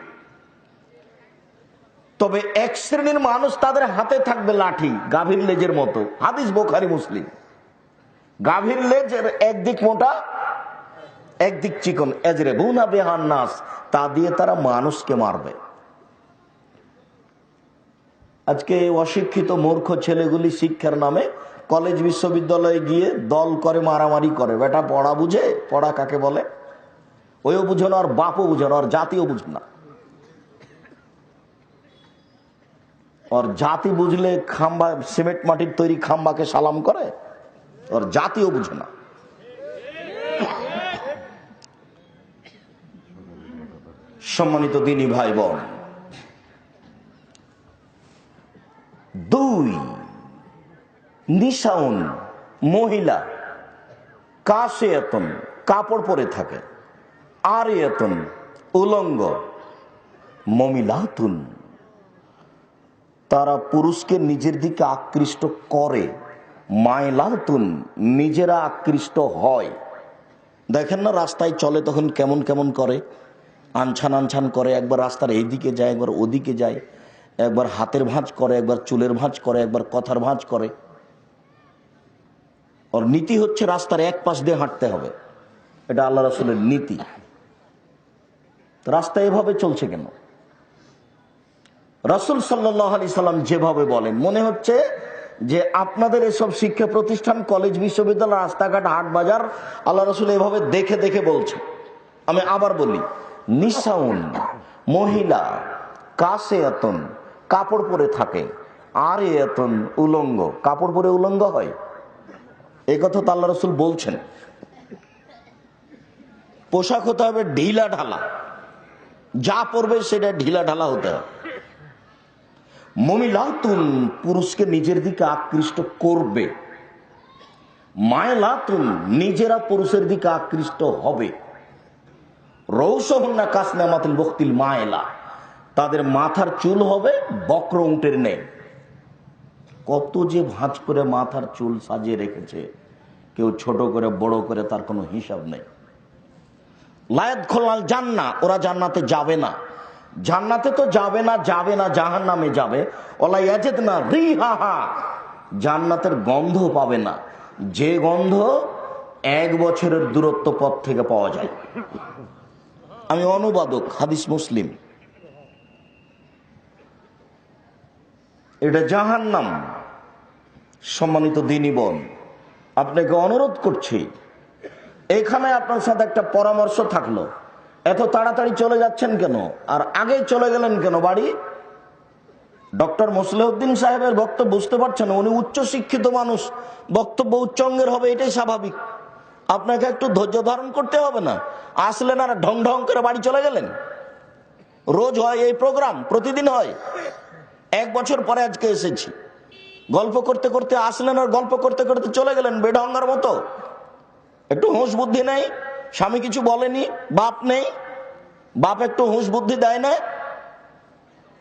[SPEAKER 1] তবে এক শ্রেণীর মানুষ তাদের হাতে থাকবে লাঠি, গাভীর লেজের মতো। হাদিস বুখারী মুসলিম। গাভীর লেজের একদিক মোটা একদিক চিকন, এজরেবুনা বিহান নাস, তা দিয়ে তারা মানুষকে মারবে। আজকে অশিক্ষিত মূর্খ ছেলেগুলি শিক্ষার নামে কলেজ বিশ্ববিদ্যালয়ে গিয়ে দল করে, মারামারি করে। বেটা পড়া বুঝে? পড়া কাকে বলে ওইও বুঝে না, আর বাপও বুঝে না, আর জাতিও বুঝে না। ওর জাতি বুঝলে খাম্বা, সিমেন্ট মাটির তৈরি খাম্বাকে সালাম করে, ওর জাতিও বুঝে না। সম্মানিত দিনী ভাই বোন, দুই নিশাউন, মহিলা, কাশিয়াতুন, কাপড় পরে থাকে, আরিয়াতুন, উলঙ্গ, মমিলাতুন, তারা পুরুষকে নিজের দিকে আকৃষ্ট করে, মাইলাতুন, নিজেরা আকৃষ্ট হয়। দেখেন না রাস্তায় চলে তখন কেমন কেমন করে, আনছান আনছান করে, একবার রাস্তার এইদিকে যায়, একবার ওদিকে যায়, একবার হাতের ভাঁজ করে, একবার চুলের ভাঁজ করে, একবার কথার ভাঁজ করে। ওর নীতি হচ্ছে রাস্তার এক পাশ দিয়ে হাঁটতে হবে, এটা আল্লাহ রাসূলের নীতি। রাস্তা এভাবে চলছে কেন? রাসূল সাল্লাল্লাহু আলাইহি সাল্লাম যেভাবে বলেন, মনে হচ্ছে যে আপনাদের এসব শিক্ষা প্রতিষ্ঠান, কলেজ, বিশ্ববিদ্যালয়, রাস্তাঘাট, হাট বাজার আল্লাহ রাসূল এভাবে দেখে দেখে বলছে। আমি আবার বলি, নিসাউন, মহিলা, কাসিয়াতুন, কাপড় পরে থাকে, আরিয়াতুন, উলঙ্গ, কাপড় পরে উলঙ্গ হয়, এই কথা তো আল্লাহ রাসূল বলছেন। পোশাক হতে হবে ঢিলা ঢালা, যা পরবে সেটা ঢিলা ঢালা হতে হবে। মমিলাতুন, পুরুষকে নিজের দিকে আকৃষ্ট করবে, মায়লাতুন, নিজেরা পুরুষের দিকে আকৃষ্ট হবে, রৌসহুন্না কাসনামাতিল বক্তিল মায়লা, তাদের মাথার চুল হবে বক্র উটের ন্যায়। কত যে ভাঁজ করে মাথার চুল সাজিয়ে রেখেছে, কেউ ছোট করে বড় করে, তার কোনো হিসাব নেই। লায়াত খোলাল জান্না, ওরা জান্নাতে যাবে না। জান্নাতে তো যাবে না, জাহান্নামে যাবে। ওলা ইয়াজিদনা রিহাহা, জান্নাতের গন্ধ পাবে না, যে গন্ধ 1 বছরের দূরত্ব পথ থেকে পাওয়া যায়। আমি অনুবাদক, হাদিস মুসলিম। এটা জাহান্নাম। সম্মানিত দ্বীনি বোন, আপনাকে অনুরোধ করছি, এখানে আপনার সাথে একটা পরামর্শ থাকলো। এত তাড়াতাড়ি চলে যাচ্ছেন কেন, আর আগে চলে গেলেন কেন বাড়ি? ডক্টর মুসলিউদ্দিন সাহেবের বক্তব্য বুঝতে পারছেন, উনি উচ্চ শিক্ষিত মানুষ, বক্তব্য উচ্চঙ্গের হবে, এটাই স্বাভাবিক। আপনাকে একটু ধৈর্য ধারণ করতে হবে না? আসলেন আর ঢং ঢং করে বাড়ি চলে গেলেন। রোজ হয় এই প্রোগ্রাম, প্রতিদিন হয়। 1 বছর পরে আজকে এসেছি। গল্প করতে করতে আসলেন আর গল্প করতে করতে চলে গেলেন বেঢঙ্গার মতো। একটু হুঁশ বুদ্ধি নেই? স্বামী কিছু বলেনি, বাপ নেই, বাপ একটু হুঁশ বুদ্ধি দেয় না?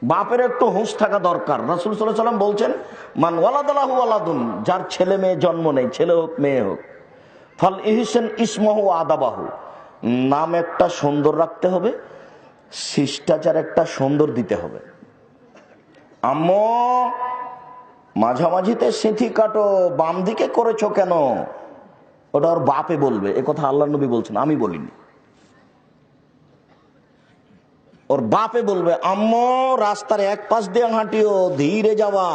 [SPEAKER 1] বাপের একটু হুঁশ থাকা দরকার। রাসূল সাল্লাল্লাহু আলাইহি ওয়াসাল্লাম বলছেন, মান ওয়ালাদালাহু ওয়ালাদুন, যার ছেলে মেয়ে জন্ম নেই, ছেলে হোক মেয়ে হোক, ফাল ইহসান ইসমাহু আদাবাহু, নাম একটা সুন্দর রাখতে হবে, শিষ্টাচার একটা সুন্দর দিতে হবে। আম্মু মাঝামাঝিতে সিঁথি কাটো, বাম দিকে করেছো কেন? ওটা ওর বাপে বলবে। এ কথা আল্লাহ নবী বলছেন, আমি বলিনি। ওর বাপে বলবে, আম্মু রাস্তার এক পাশ দিয়ে হাঁটিও, ধীরে যাওয়া।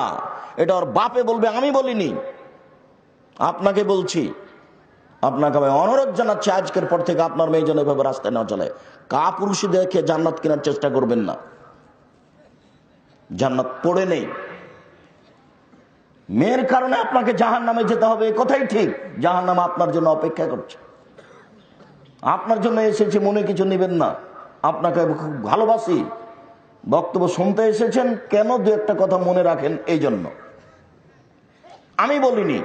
[SPEAKER 1] এটা ওর বাপে বলবে, আমি বলিনি। আপনাকে বলছি, আপনাকে আমি অনুরোধ জানাচ্ছি, আজকের পর থেকে আপনার মেয়ে যেন এভাবে রাস্তায় না চলে। কাপুরুষি দেখে জান্নাত কেনার চেষ্টা করবেন না, জান্নাত পড়ে নেই। মেয়ের কারণে আপনাকে জাহান্নামে যেতে হবে, এ কথাই ঠিক। জাহান্নাম আপনার জন্য অপেক্ষা করছে, আপনার জন্য এসেছে, মনে কিছু নেবেন না। আপনাকে খুব ভালোবাসি, বক্তব্য শুনতে এসেছেন কেন, 2-1টা কথা মনে রাখেন, এই জন্য। আমি বলিনি।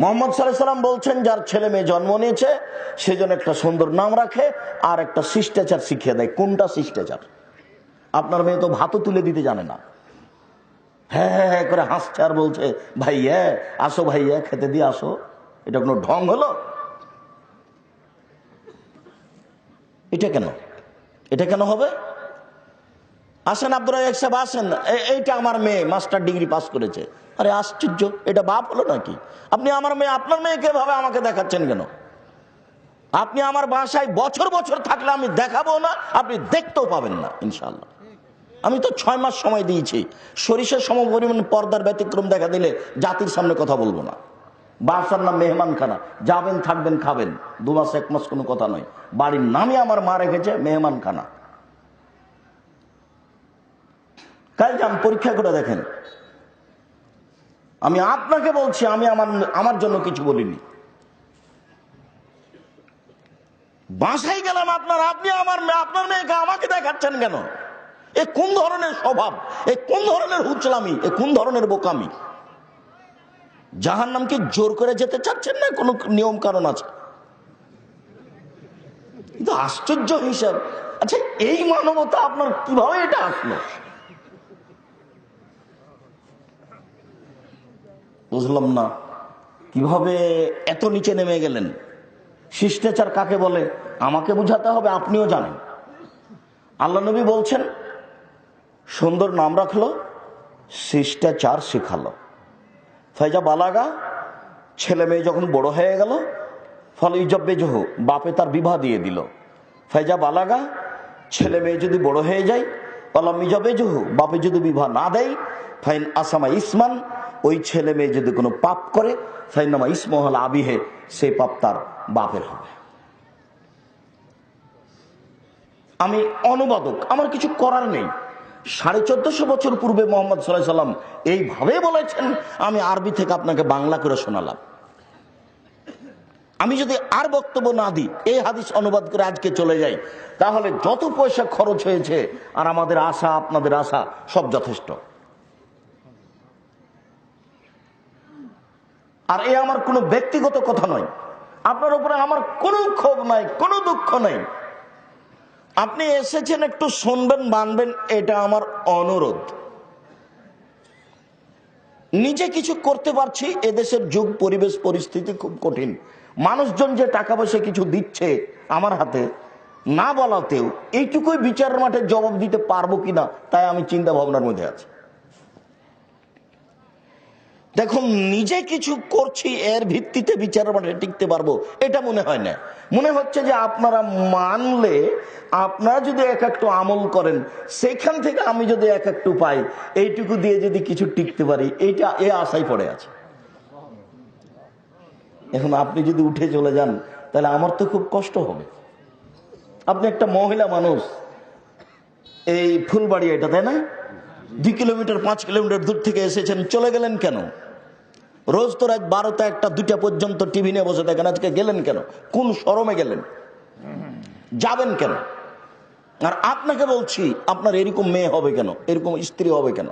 [SPEAKER 1] মুহাম্মদ সাল্লাল্লাহু আলাইহি ওয়াসাল্লাম বলছেন, যার ছেলে মেয়ে জন্ম নিয়েছে সেজন্য একটা সুন্দর নাম রাখে আর একটা শিষ্টাচার শিখিয়ে দেয়। কোনটা শিষ্টাচার? আপনার মেয়ে তো ভাতও তুলে দিতে জানে না। হ্যাঁ হ্যাঁ হ্যাঁ করে হাসছে আর বলছে, ভাইয়া আসো, ভাইয়া খেতে দিয়ে আসো। এটা কোনো ঢং হলো? এটা কেন, এটা কেন হবে? আসেন আব্দুর রাজ্জাক সাহেব, আসেন, এইটা আমার মেয়ে মাস্টার ডিগ্রি পাস করেছে। আরে আশ্চর্য, এটা বাপ হলো নাকি? আপনি আমার মেয়ে, আপনার মেয়েকে ভাবে আমাকে দেখাচ্ছেন কেন? আপনি আমার বাসায় বছর বছর থাকলে আমি দেখাবো না, আপনি দেখতেও পাবেন না ইনশাআল্লাহ। আমি তো 6 মাস সময় দিয়েছি। সরিষার সমপরিমাণ পর্দার ব্যতিক্রম দেখা দিলে জাতির সামনে কথা বলবো না। বাসার নাম মেহমানখানা, যাবেন থাকবেন খাবেন, 2 মাস 1 মাস কোনো কথা নয়। বাড়ির নামই আমার মা রেখেছে মেহমানখানা। কাল যান পরীক্ষা করে দেখেন। আমি আপনাকে বলছি, আমি আমার জন্য কিছু বলিনি। বাসায় গেলাম আপনার, আপনি আপনার মেয়েকে আমাকে দেখাচ্ছেন কেন? এ কোন ধরনের স্বভাব, এ কোন ধরনের হুচলামি, এ কোন ধরনের বোকামি? জাহান্নামকে জোর করে যেতে চাচ্ছেন না কোনো নিয়ম কারণ আছে? কিন্তু আশ্চর্য হিসাব। আচ্ছা, এই মানবতা আপনার কিভাবে এটা আসলো? বুঝলাম না কিভাবে এত নিচে নেমে গেলেন। শিষ্টাচার কাকে বলে আমাকে বুঝাতে হবে, আপনিও জানেন। আল্লাহ নবী বলছেন, সুন্দর নাম রাখলো, শিষ্টাচার শিখালো। ফাইজা বালাগা, ছেলে মেয়ে যখন বড় হয়ে গেল, ফলে ইজব্বেজহ, বাপে তার বিবাহ দিয়ে দিল। ফাইজা বালাগা, ছেলে মেয়ে যদি বড় হয়ে যায়, পালাম ইজব্বেজহ, বাপে যদি বিবাহ না দেয়, ফাইন আসামা ইসমান, ওই ছেলে মেয়ে যদি কোনো পাপ করে, ফাইনামা ইসমহল আবিহে, সেই পাপ তার বাপের হবে। আমি অনুবাদক, আমার কিছু করার নেই। 1450 বছর পূর্বে মুহাম্মদ সাল্লাল্লাহু আলাইহি সাল্লাম এইভাবে বলেছেন, আমি আরবি থেকে আপনাকে বাংলা করে শোনালাম। আমি যদি আর বক্তব্য না দিই, এই হাদিস অনুবাদ করে আজকে চলে যাই, তাহলে যত পয়সা খরচ হয়েছে আর আমাদের আশা, আপনাদের আশা সব যথেষ্ট। আর এ আমার কোনো ব্যক্তিগত কথা নয়, আপনার উপরে আমার কোনো ক্ষোভ নাই, কোনো দুঃখ নাই। আপনি এসেছেন, একটু শুনবেন, মানবেন, এটা আমার অনুরোধ। নিজে কিছু করতে পারছি, এদেশের যুগ পরিবেশ পরিস্থিতি খুব কঠিন। মানুষজন যে টাকা পয়সা কিছু দিচ্ছে আমার হাতে, না বলাতেও এইটুকুই বিচারের মাঠে জবাব দিতে পারবো কিনা, তাই আমি চিন্তা ভাবনার মধ্যে আছি। দেখুন, নিজে কিছু করছি, এর ভিত্তিতে বিচারের মাঠে টিকতে পারবো এটা মনে হয় না। মনে হচ্ছে যে আপনারা মানলে, আপনারা যদি এক একটু আমল করেন, সেখান থেকে আমি যদি এক একটু পাই, এইটুকু দিয়ে যদি কিছু টিকতে পারি, এইটা এ আশাই পড়ে আছে। এখন আপনি যদি উঠে চলে যান, তাহলে আমার তো খুব কষ্ট হবে। আপনি একটা মহিলা মানুষ, এই ফুলবাড়ি এটা, তাই না? 2 কিলোমিটার 5 কিলোমিটার দূর থেকে এসেছেন, চলে গেলেন কেন? রোজ তো রাত 12টা 1টা 2টা পর্যন্ত টিভি নিয়ে বসে থাকেন, আজকে গেলেন কেন? কোন শরমে গেলেন? যাবেন কেন? আর আপনাকে বলছি, আপনার এরকম মেয়ে হবে কেন, এরকম স্ত্রী হবে কেন?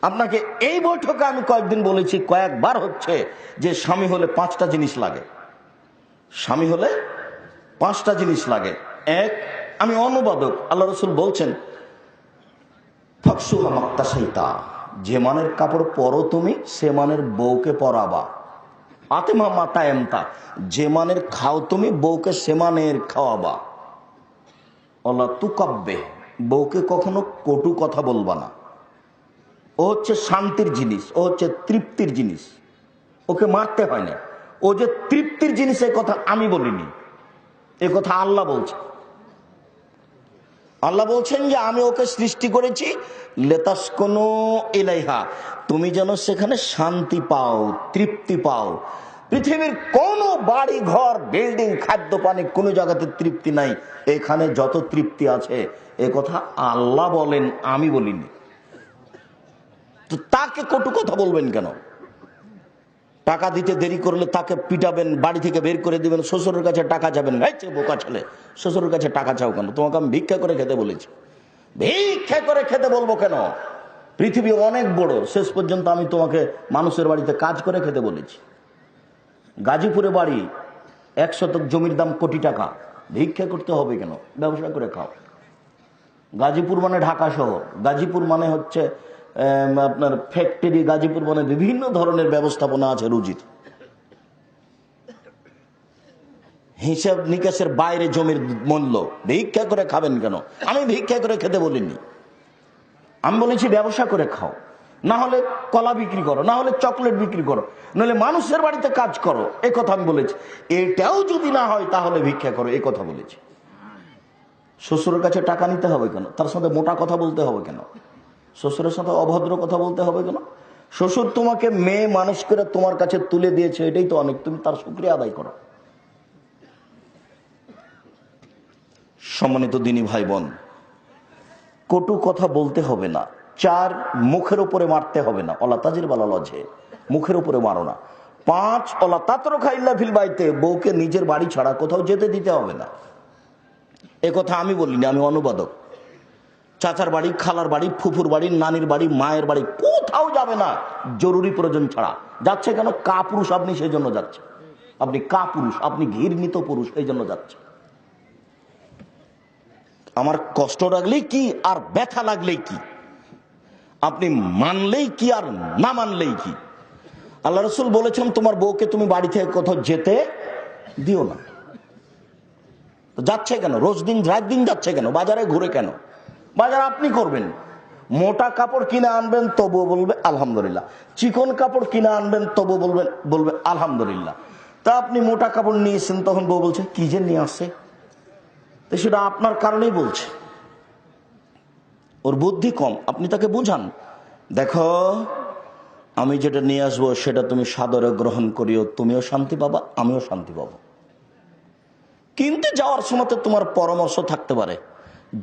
[SPEAKER 1] আপনাকে এই বৈঠকে আমি কয়েকদিন বলেছি, কয়েকবার হচ্ছে, যে স্বামী হলে 5টা জিনিস লাগে। স্বামী হলে 5টা জিনিস লাগে। এক, আমি অনুবাদক, আল্লাহ রসুল বলছেন, ফাকসুহা মাক্তাসাইতা, যে মানের কাপড় পরো তুমি, সে মানের বউকে পরাবা। আতেমা মাতা এমতা, যে মানের খাও তুমি, বউকে সে মানের খাওয়াবা। অলা তুকাব্বে, বউকে কখনো কটু কথা বলবা না। ও হচ্ছে শান্তির জিনিস, ও হচ্ছে তৃপ্তির জিনিস, ওকে মারতে হয় না। ও যে তৃপ্তির জিনিস, এ কথা আমি বলিনি, এ কথা আল্লাহ বলছে। আল্লাহ বলছেন যে আমি ওকে সৃষ্টি করেছি লেতাসকুনু ইলাইহা, তুমি যেন সেখানে শান্তি পাও, তৃপ্তি পাও। পৃথিবীর কোন বাড়ি ঘর বিল্ডিং খাদ্য পানি কোনো জায়গাতে তৃপ্তি নাই, এখানে যত তৃপ্তি আছে, এ কথা আল্লাহ বলেন, আমি বলিনি। তো তাকে কটু কথা বলবেন কেন? টাকা দিতে দেরি করলে তাকে পিটাবেন, বাড়ি থেকে বের করে দিবেন, শ্বশুরের কাছে টাকা যাবেন, বোকা ছেলে, শ্বশুরের কাছে টাকা চাও কেন? তোমাকে আমি ভিক্ষা করে খেতে বলেছি। ভিক্ষা করে খেতে বলবো কেন? পৃথিবী অনেক বড়, শেষ পর্যন্ত আমি তোমাকে মানুষের বাড়িতে কাজ করে খেতে বলেছি। গাজীপুরে বাড়ি, 1 শতক জমির দাম কোটি টাকা, ভিক্ষা করতে হবে কেন? ব্যবসা করে খাও। গাজীপুর মানে ঢাকা শহর, গাজীপুর মানে হচ্ছে আপনার ফ্যাক্টরি, গাজীপুর মানে বিভিন্ন ধরনের ব্যবস্থাপনা আছে রুজির। হিসাব নিকাশের বাইরে জমির মূল্য। ভিক্ষা করে খাবেন কেন? আমি ভিক্ষা করে খেতে বলিনি, আমি বলেছি ব্যবসা করে খাও, না হলে কলা বিক্রি করো, না হলে চকলেট বিক্রি করো, নাহলে মানুষের বাড়িতে কাজ করো, এ কথা আমি বলেছি। এটাও যদি না হয় তাহলে ভিক্ষা করো, এ কথা বলেছি। শ্বশুরের কাছে টাকা নিতে হবে কেন? তার সাথে মোটা কথা বলতে হবে কেন? শ্বশুরের সাথে অভদ্র কথা বলতে হবে কেন? শ্বশুর তোমাকে মেয়ে মানুষ করে তোমার কাছে তুলে দিয়েছে, এটাই তো অনেক, তুমি তার শুকরিয়া আদায় করো। সম্মানিত দিনী ভাই বোন, কটু কথা বলতে হবে না। 4, মুখের উপরে মারতে হবে না, অলা তাজির বালা লজে, মুখের উপরে মারো না। 5, অলা তাতরুকা ইল্লা ফিল বাইতে, বউকে নিজের বাড়ি ছাড়া কোথাও যেতে দিতে হবে না। এ কথা আমি বলিনি, আমি অনুবাদক। চাচার বাড়ি, খালার বাড়ি, ফুফুর বাড়ি, নানির বাড়ি, মায়ের বাড়ি, কোথাও যাবে না জরুরি প্রয়োজন ছাড়া। যাচ্ছে কেন? কাপুরুষ আপনি, সেই জন্য যাচ্ছে। আপনি কাপুরুষ, আপনি ঘৃণিত পুরুষ, এই জন্য যাচ্ছে। আমার কষ্ট লাগলেই কি আর ব্যথা লাগলেই কি, আপনি মানলেই কি আর না মানলেই কি। আল্লাহ রসুল বলেছেন, তোমার বউকে তুমি বাড়ি থেকে কোথাও যেতে দিও না। যাচ্ছে কেন? রোজ দিন রাত দিন যাচ্ছে কেন? বাজারে ঘুরে কেন? বাজার আপনি করবেন। মোটা কাপড় কিনে আনবেন, তবুও বলবে আলহামদুলিল্লাহ। চিকন কাপড় কিনে আনবেন, তবু বলবে আলহামদুলিল্লাহ। তা আপনি মোটা কাপড় নিয়েছেন, তখন বউ বলছে কি যে নিয়ে আসছে, তো সেটা আপনার কারণেই বলছে। ওর বুদ্ধি কম, আপনি তাকে বুঝান, দেখো আমি যেটা নিয়ে আসবো সেটা তুমি সাদরে গ্রহণ করিও, তুমিও শান্তি পাবা, আমিও শান্তি পাবো। কিন্তু যাওয়ার সময় তোমার পরামর্শ থাকতে পারে,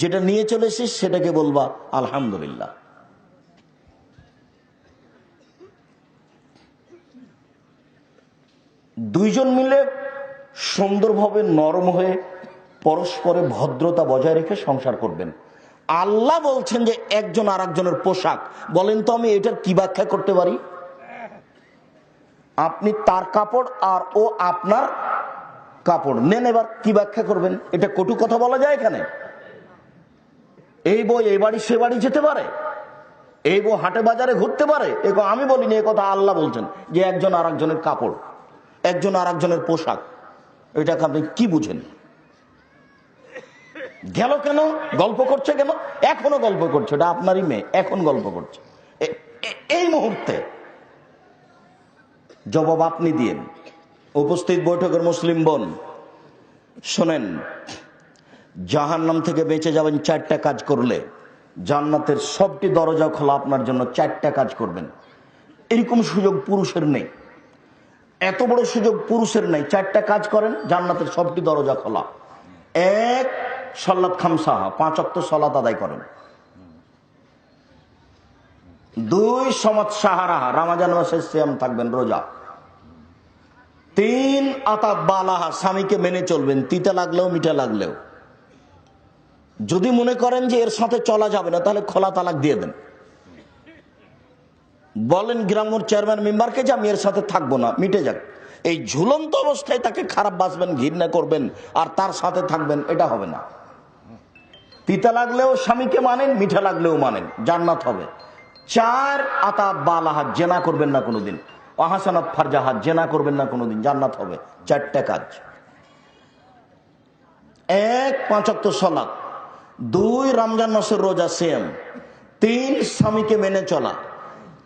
[SPEAKER 1] যেটা নিয়ে চলে এসেছিস সেটাকে বলবা আলহামদুলিল্লাহ। দুইজন মিলে সুন্দরভাবে নরম হয়ে পরস্পরে ভদ্রতা বজায় রেখে সংসার করবেন। আল্লাহ বলছেন যে একজন আর একজনের পোশাক, বলেন তো আমি এটার কি ব্যাখ্যা করতে পারি? আপনি তার কাপড় আর ও আপনার কাপড় নেন, এবার কি ব্যাখ্যা করবেন? এটা কটু কথা বলা যায় এখানে? এই বউ এই বাড়ি সে বাড়ি যেতে পারে, এই বউ হাটে বাজারে ঘুরতে পারে? আমি বলিনি, এ কথা আল্লাহ বলছেন যে একজন আর একজনের কাপড়, একজন আর একজনের পোশাক। এটাকে আপনি কি বুঝেন? গেল কেন? গল্প করছে কেন? এখনো গল্প করছে, এটা আপনারই মেয়ে, এখন গল্প করছে। এই মুহূর্তে জবাব আপনি দিয়েন। উপস্থিত বৈঠকের মুসলিম বোন শোনেন, জাহান্নাম থেকে বেঁচে যাবেন 4টা কাজ করলে। জান্নাতের সবটি দরজা খোলা আপনার জন্য, 4টা কাজ করবেন। এরকম সুযোগ পুরুষের নেই, এত বড় সুযোগ পুরুষের নেই। 4টা কাজ করেন, জান্নাতের সবটি দরজা খোলা। 1, সালাত খামসাহা, 5 ওয়াক্ত সালাত আদায় করেন। 2, সমাত সাহারাহা, রমজান মাসে সিয়াম থাকবেন, রোজা। 3, আতাত বালাহা, স্বামীকে মেনে চলবেন, তিতা লাগলেও মিঠা লাগলেও। যদি মনে করেন যে এর সাথে চলা যাবে না, তাহলে খোলা তালাক দিয়ে দেন। বলেন গ্রামের চেয়ারম্যান মেম্বারকে যে আমি এর সাথে থাকবো না, মিটে যাক। এই ঝুলন্ত অবস্থায় তাকে খারাপ বাসবেন, ঘৃণা করবেন আর তার সাথে থাকবেন, এটা হবে না। তিতা লাগলেও স্বামীকে মানেন, মিঠা লাগলেও মানেন, জান্নাত হবে। 4, আতাত বালাহা, জেনা করবেন না কোনোদিন। আহসানাত ফারজাহা, জেনা করবেন না কোনোদিন, জান্নাত হবে। 4টা কাজ। 1, 5 ওয়াক্ত সালাত। 2, রমজান মাসের রোজা সিয়াম। 3, স্বামীকে মেনে চলা।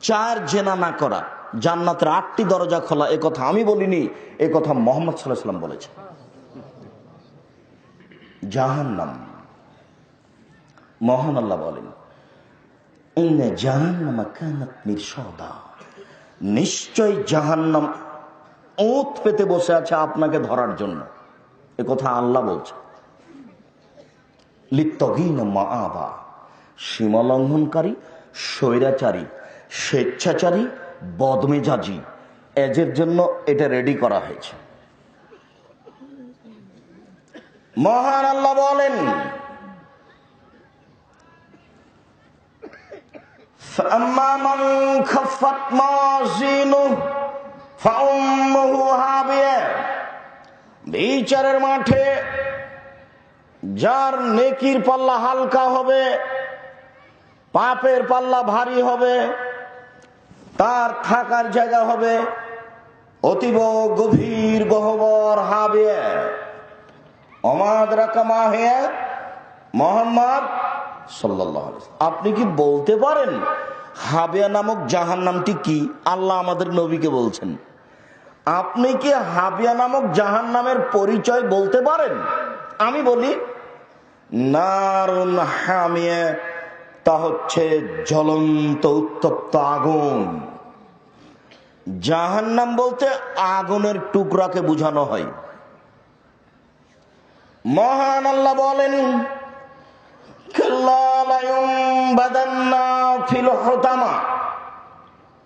[SPEAKER 1] 4, জেনা না করা। জান্নাতের 8টি দরজা খোলা। এ কথা আমি বলিনি, এ কথা মুহাম্মদ সাল্লাল্লাহু আলাইহি ওয়াসাল্লাম বলেছেন। জাহান্নাম, মহান আল্লাহ বলেন, ইন্না জাহান্নামা কানাত মিরসাদা, নিশ্চয় জাহান্নাম ওঁত পেতে বসে আছে আপনাকে ধরার জন্য। এ কথা আল্লাহ বলছে। লিত্তাগিনা মাআবা, সীমা লঙ্ঘনকারী, স্বৈরাচারী, স্বেচ্ছাচারী, বদমেজাজি, এদের জন্য এটা রেডি করা হয়েছে। মহান আল্লাহ বলেন, فأما من خفت موازينه فأمه هاوية, বিচারের মাঠে যার নেকির পাল্লা হালকা হবে, পাপের পাল্লা ভারী হবে, তার থাকার জায়গা হবে অতীব গভীর গহ্বর, হাবিয়া। অমাদরাকা মা হিয়া, মুহাম্মদ সাল্লাল্লাহু আলাইহি ওয়াসাল্লাম, আপনি কি বলতে পারেন হাবিয়া নামক জাহান্নামটি কি? আল্লাহ আমাদের নবীকে বলছেন। আপনি কি হাবিয়া নামক জাহান্নামের পরিচয় বলতে পারেন? আমি বলি, নারুন হামিয়া, তা হচ্ছে জ্বলন্ত উত্তপ্ত আগুন। জাহান্নাম বলতে আগুনের টুকরাকে বোঝানো হয়। মহান আল্লাহ বলেন, কাল্লা লা ইউনবাদান্না ফিল হুতামা,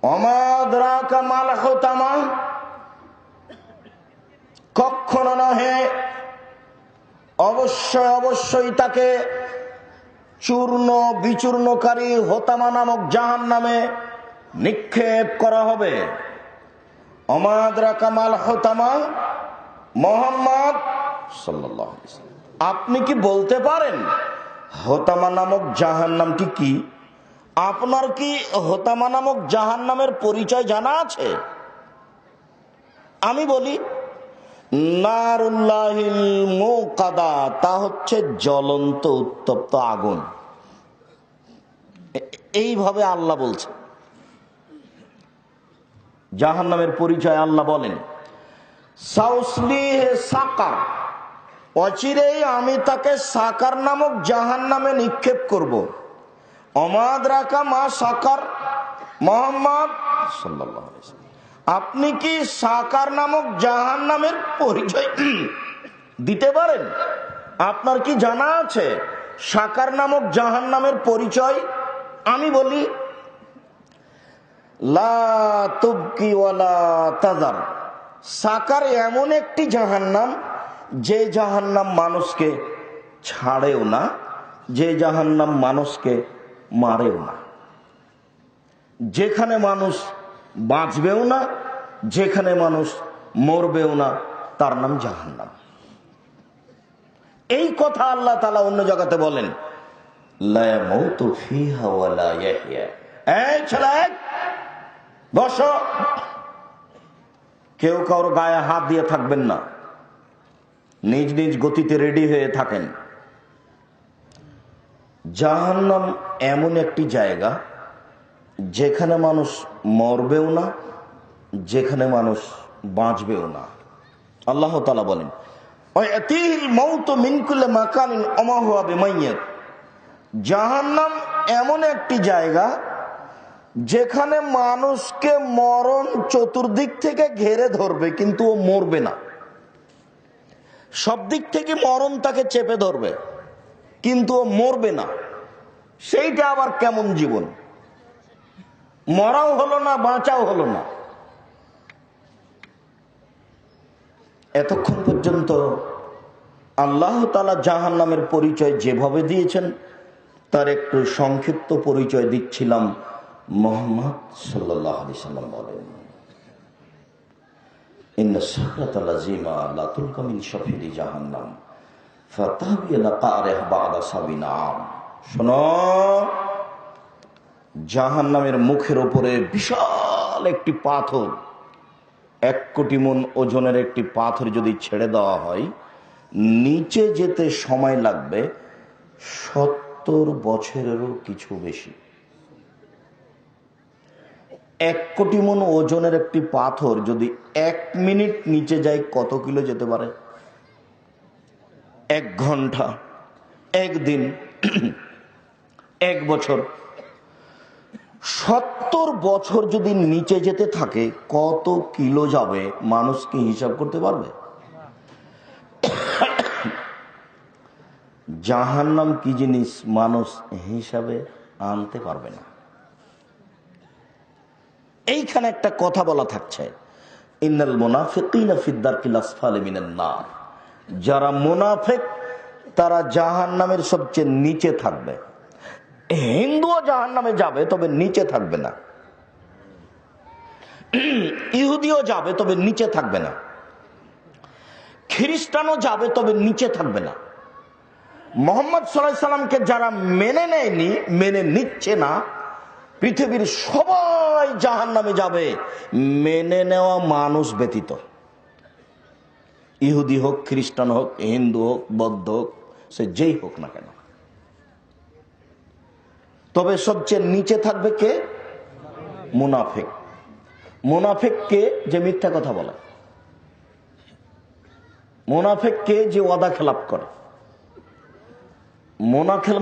[SPEAKER 1] ওমা আদরাকা মাল হুতামা, কখনো নহে, অবশ্যই অবশ্যই তাকে চূর্ণ বিচূর্ণকারী হোতামা নামক জাহান্নামে নিক্ষেপ করা হবে। ওমা আদরাকা মাল হুতামা, মুহাম্মদ সাল্লাল্লাহু আলাইহি ওয়াসাল্লাম, আপনি কি বলতে পারেন হোতামা নামক জাহান্নামটি কি? আপনার কি হোতামা নামক জাহান্নামের পরিচয় জানা আছে? আমি বলি, নারুল্লাহিল মুকাদা, তা হচ্ছে জ্বলন্ত উত্তপ্ত আগুন। এইভাবে আল্লাহ বলছে। জাহান্নামের পরিচয় আল্লাহ বলেন, সাউসলিহে সাকার, অচিরেই আমি তাকে সাকার নামক জাহান্নামে নিক্ষেপ করব। অমাদরাকা মা সাকার, মুহাম্মদ সাল্লাল্লাহু আলাইহি ওয়াসাল্লাম, আপনি কি সাকার নামক জাহান্নামের পরিচয় দিতে পারেন? আপনার কি জানা আছে সাকার নামক জাহান্নামের পরিচয়? আমি বলি, লা তুবকি ওয়ালা তাজার, সাকার এমন একটি জাহান্নাম, যে জাহান্নাম মানুষকে ছাড়েও না, যে জাহান্নাম মানুষকে মারেও না, যেখানে মানুষ বাঁচবেও না, যেখানে মানুষ মরবেও না, তার নাম জাহান্নাম। এই কথা আল্লাহ তাআলা অন্য জায়গাতে বলেন, লা ইয়ামুতু ফিহা ওয়া লা ইয়াহইয়া। এই ছেলে, বসো। কেউ কারোর গায়ে হাত দিয়ে থাকবেন না, নিজ নিজ গতিতে রেডি হয়ে থাকেন। জাহান্নাম এমন একটি জায়গা যেখানে মানুষ মরবেও না, যেখানে মানুষ বাঁচবেও না। আল্লাহ তাআলা বলেন, ওয়াতিল মাউতু মিন কুল্লি মাকানিন ওয়া মা হুয়া বিমাইয়্যিত। জাহান্নাম এমন একটি জায়গা যেখানে মানুষকে মরণ চতুর্দিক থেকে ঘেরে ধরবে, কিন্তু ও মরবে না। সব দিক থেকে মরণ তাকে চেপে ধরবে, কিন্তু ও মরবে না। সেইটা আবার কেমন জীবন? মরাও হলো না, বাঁচাও হলো না। এতক্ষণ পর্যন্ত আল্লাহ তাআলা জাহান্নামের পরিচয় যেভাবে দিয়েছেন তার একটু সংক্ষিপ্ত পরিচয় দিচ্ছিলাম। মুহাম্মদ সাল্লাল্লাহু আলাইহি সাল্লাম বলেন, ইন্না সাকরাতাল লাযিমা লা তুলকা মিন শাফিরি জাহান্নাম ফাতাবিয়া কারিহ বাদা সাবিনা আম। শোনো, জাহান্নামের মুখের উপরে বিশাল একটি পাথর, 1 কোটি মণ ওজনের একটি পাথর যদি ছেড়ে দেওয়া হয়, নিচে যেতে সময় লাগবে 70 বছরেরও কিছু বেশি। 1 কোটি মণ ওজনের একটি পাথর যদি 1 মিনিট নিচে যায়, কত কিলো যেতে পারে? 1 ঘন্টা, 1 দিন, 1 বছর। 70 বছর যদি নিচে যেতে থাকে, কত কিলো যাবে মানুষ কি হিসাব করতে পারবে? জাহান্নাম কি জিনিস মানুষ হিসাবে আনতে পারবে না। এইখানে একটা কথা বলা থাকছে, ইন্নাল মুনাফিকিনা ফিদ দারকিল আসফালি মিনান নার। যারা মুনাফিক তারা জাহান্নামের সবচেয়ে নিচে থাকবে। হিন্দুও জাহান্নামে যাবে, তবে নিচে থাকবে না। ইহুদিও যাবে, তবে নিচে থাকবে না। খ্রিস্টানও যাবে, তবে নিচে থাকবে না। মুহাম্মদ সাল্লাল্লাহু আলাইহি সাল্লামকে যারা মেনে নেয়নি, মেনে নিচ্ছে না, পৃথিবীর সবাই জাহান্নামে যাবে, মেনে নেওয়া মানুষ ব্যতীত। ইহুদি হোক, খ্রিস্টান হোক, হিন্দু হোক, বৌদ্ধ হোক, সে যেই হোক না কেন। তবে সবচেয়ে নিচে থাকবে কে? মুনাফিক। মুনাফিক কে? যে মিথ্যা কথা বলে। মুনাফিক কে? যে ওয়াদা খেলাপ করে।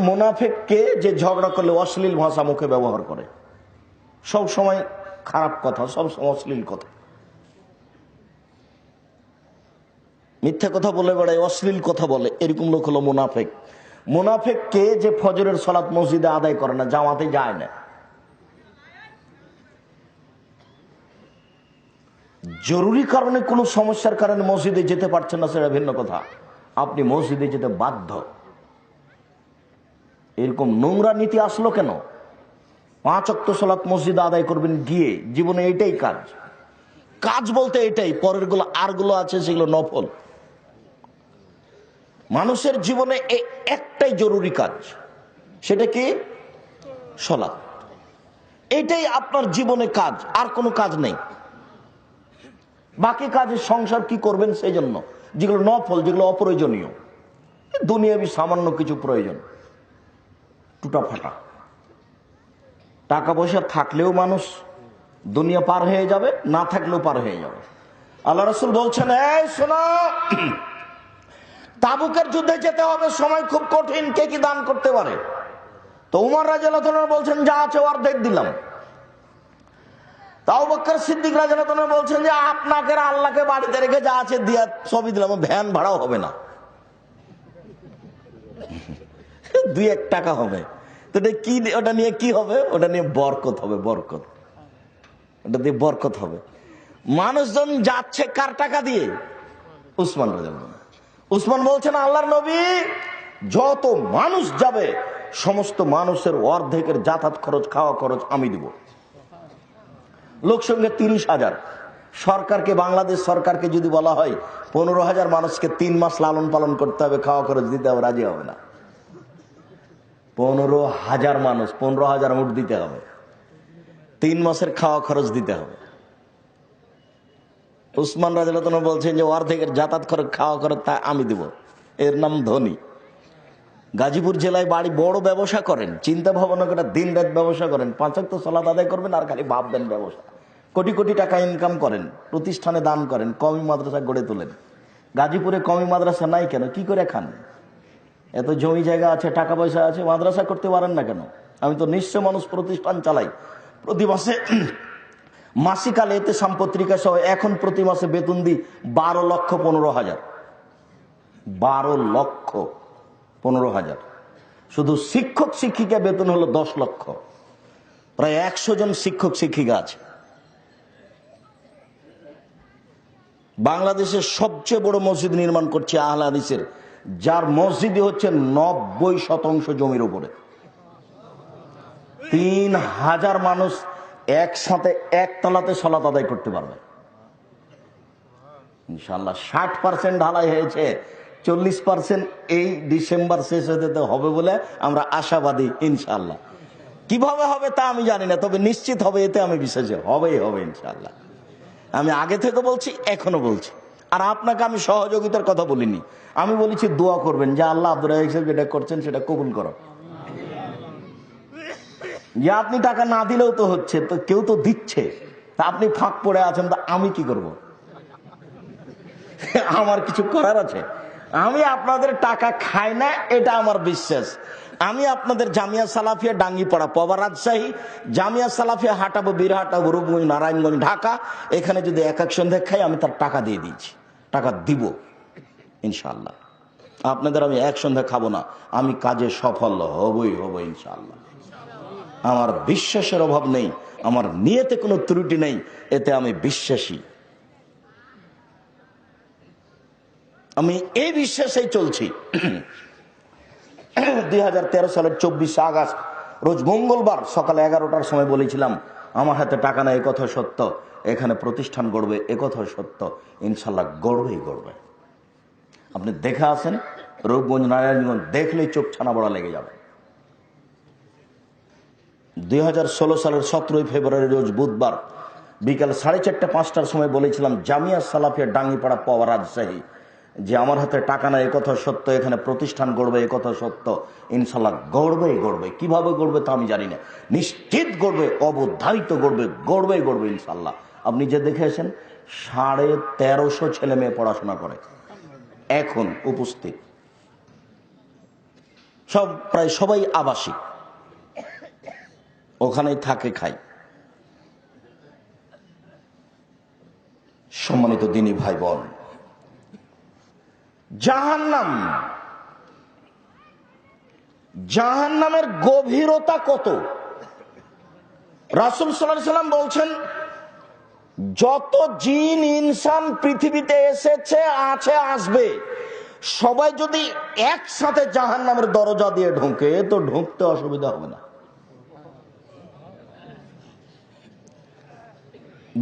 [SPEAKER 1] মুনাফিক কে? যে ঝগড়া করলে অশ্লীল ভাষা মুখে ব্যবহার করে, সব সময় খারাপ কথা, সব সময় অশ্লীল কথা, মিথ্যা কথা বলে বেড়ায়, অশ্লীল কথা বলে, এরকম লোক হলো মুনাফিক। মুনাফিক কে? যে ফজরের সালাত মসজিদে আদায় করে না, জামাতে যায় না। জরুরি কারণে, কোনো সমস্যার কারণে মসজিদে যেতে পারছেন না, সেটা ভিন্ন কথা। আপনি মসজিদে যেতে বাধ্য। এরকম নোংরা নীতি আসলো কেন? 5 ওয়াক্ত সালাত মসজিদে আদায় করবেন গিয়ে, জীবনে এটাই কাজ। কাজ বলতে এটাই, পরের গুলো আরগুলো আছে সেগুলো নফল। মানুষের জীবনে এই একটাই জরুরি কাজ, সেটা কি? সালাত। এটাই আপনার জীবনে কাজ, আর কোনো কাজ নেই। বাকি কাজের সংসার কি করবেন সেই জন্য, যেগুলো নফল, যেগুলো অপ্রয়োজনীয়, দুনিয়াবি সামান্য কিছু প্রয়োজন, টুটা ফাটা। টাকা পয়সা থাকলেও মানুষ দুনিয়া পার হয়ে যাবে, না থাকলেও পার হয়ে যাবে। আল্লাহ রাসূল বলছেন, এই শোনো, তাবুকের যুদ্ধে যেতে হবে, সময় খুব কঠিন, কে কি দান করতে পারে? তো উমর রাদিয়াল্লাহু আনহু বলছেন, যা আছে অর্ধেক দিলাম। আবু বকর সিদ্দিক রাদিয়াল্লাহু আনহু বলছেন যে আপনাকে আল্লাহকে বাড়িতে রেখে যা আছে দিয়া সবই দিলাম, ভ্যান ভাড়াও হবে না, 2-1 টাকা হবে। তো কি ওটা নিয়ে কি হবে? ওটা নিয়ে বরকত হবে, বরকত। ওটা দিয়ে বরকত হবে। মানুষজন যাচ্ছে কার টাকা দিয়ে? উসমান রাদিয়াল্লাহু আনহু। উসমান বলছেন, আল্লাহর নবী, যত মানুষ যাবে সমস্ত মানুষের অর্ধেকের যাতায়াত খরচ, খাওয়া খরচ আমি দিব। লোক সঙ্গে 30,000। সরকারকে, বাংলাদেশ সরকারকে যদি বলা হয় 15,000 মানুষকে 3 মাস লালন পালন করতে হবে, খাওয়া খরচ দিতে হবে, রাজি হবে না। 15,000 মানুষ, 15,000 উট দিতে হবে, 3 মাসের খাওয়া খরচ দিতে হবে। উসমান রাদিয়াল্লাহু আনহু বলছেন যে অর্ধেকের যাতায়াত খরচ, খাওয়া খরচ তা আমি দিব। এর নাম ধনী। গাজীপুর জেলায় বাড়ি, বড় ব্যবসা করেন, চিন্তা ভাবনা করে দিন রাত ব্যবসা করেন, 5 ওয়াক্ত সালাত আদায় করবেন আর খালি ভাববেন ব্যবসা। কোটি কোটি টাকা ইনকাম করেন, প্রতিষ্ঠানে দান করেন, কওমি মাদ্রাসা গড়ে তোলেন। গাজীপুরে কওমি মাদ্রাসা নাই কেন? কি করে খান? এত জমি জায়গা আছে, টাকা পয়সা আছে, মাদ্রাসা করতে পারেন না কেন? আমি তো নিঃস্ব মানুষ, প্রতিষ্ঠান চালাই। প্রতি মাসে মাসিকালে এতে সাম্পত্রিকা সহ এখন প্রতি মাসে বেতন দিই 12,15,000। 12,15,000। শুধু শিক্ষক শিক্ষিকা বেতন হলো 10 লক্ষ। প্রায় 100 জন শিক্ষক শিক্ষিকা আছে। বাংলাদেশের সবচেয়ে বড় মসজিদ নির্মাণ করছে আহলে হাদিসের, যার মসজিদই হচ্ছে 90% জমির উপরে। 3,000 মানুষ একসাথে একতলাতে সালাত আদায় করতে পারবে ইনশাআল্লাহ। 60% ঢালাই হয়েছে, 40% এই ডিসেম্বর শেষ হতে হবে বলে আমরা আশাবাদী ইনশাআল্লাহ। কিভাবে হবে তা আমি জানি না, তবে নিশ্চিত হবে, এতে আমি বিশ্বাসী। হবেই হবে ইনশাআল্লাহ। আমি আগে থেকে বলছি, এখনো বলছি। আর আপনাকে আমি সহযোগিতার কথা বলিনি, আমি বলেছি দোয়া করবেন যে আল্লাহ আব্দুর রাজ্জাক সাহেব যেটা করছেন সেটা কবুল করো। যে আপনি টাকা না দিলেও তো হচ্ছে, তো কেউ তো দিচ্ছে, তা আপনি ফাঁক পড়ে আছেন, তা আমি কি করব? আমার কিছু করার আছে? আমি আপনাদের টাকা খাই না, এটা আমার বিশ্বাস। আমি আপনাদের জামিয়া সালাফিয়া ডাঙ্গিপাড়া পবা রাজশাহী, জামিয়া সালাফিয়া হাটাবো বীরহাটা, রূপগঞ্জ, নারায়ণগঞ্জ, ঢাকা, এখানে যদি এক সন্ধ্যা খাই আমি তার টাকা দিয়ে দিচ্ছি, টাকা দিব ইনশাআল্লাহ। আপনাদের আমি এক সন্ধ্যা খাবো না, আমি কাজে সফল হবই হব ইনশাআল্লাহ। আমার বিশ্বাসের অভাব নেই, আমার নিয়তে কোনো ত্রুটি নেই, এতে আমি বিশ্বাসী। আমি এই বিশ্বাসেই চলছি। 2013 সালের 24 আগস্ট রোজ মঙ্গলবার সকালে 11টার সময় বলেছিলাম আমার হাতে টাকা নাই, একথা সত্য। এখানে প্রতিষ্ঠান গড়বে, একথা সত্য। ইনশাল্লাহ গড়বেই গড়বে। আপনি দেখে আসেন, রূপগঞ্জ, নারায়ণগঞ্জ দেখলেই চোখ ছানা বড়া লেগে যাবে। 2016 সালের 17 ফেব্রুয়ারি রোজ বুধবার বিকাল 4:30-5টার সময় বলেছিলাম জামিয়া সালাফিয়া ডাঙ্গিপাড়া পবা রাজশাহী যে আমার হাতে টাকা নাই, একথা সত্য। এখানে প্রতিষ্ঠান গড়বে, একথা সত্য। ইনশাল্লাহ গড়বেই গড়বে। কিভাবে গড়বে তা আমি জানি না, নিশ্চিত গড়বে, অবধারিত গড়বে, গড়বেই গড়বে ইনশাল্লাহ। আপনি যে দেখে আসেন 1350 ছেলে মেয়ে পড়াশোনা করে এখন উপস্থিত, সব প্রায় সবাই আবাসিক, ওখানেই থাকে খাই। সম্মানিত দিনী ভাই বোন, জাহান্নাম, জাহান্নামের গভীরতা কত? রাসূল সাল্লাল্লাহু আলাইহি ওয়াসাল্লাম বলছেন যত জিন ইনসান পৃথিবীতে এসেছে, আছে, আসবে, সবাই যদি একসাথে জাহান্নামের দরজা দিয়ে ঢোকে তো ঢুকতে অসুবিধা হবে না।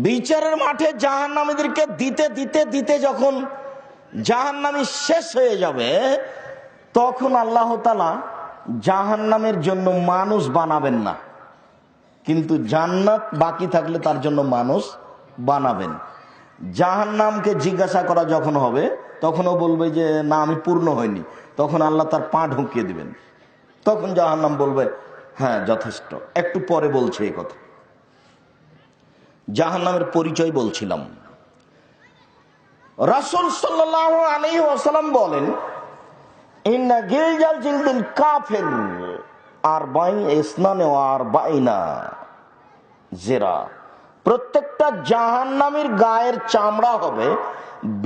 [SPEAKER 1] বিচারের মাঠে জাহান্নামীদেরকে দিতে দিতে দিতে যখন জাহান্নামী শেষ হয়ে যাবে, তখন আল্লাহ তাআলা জাহান্নামের জন্য মানুষ বানাবেন না, কিন্তু জান্নাত বাকি থাকলে তার জন্য মানুষ বানাবেন। জাহান্নামকে জিজ্ঞাসা করা যখন হবে তখনও বলবে যে না, আমি পূর্ণ হইনি। তখন আল্লাহ তার পা ঢুকিয়ে দিবেন, তখন জাহান্নাম বলবে হ্যাঁ যথেষ্ট। একটু পরে বলছে এই কথা। জাহান্নামের পরিচয় বলছিলাম। রাসূল সাল্লাল্লাহু আলাইহি ওয়াসাল্লাম বলেন ইন্না গিলজাল জিলদিল কাফির আরবাইন ইসনানে ওয়া আরবাইনা জিরা, প্রত্যেকটা জাহান্নামীর গায়ের চামড়া হবে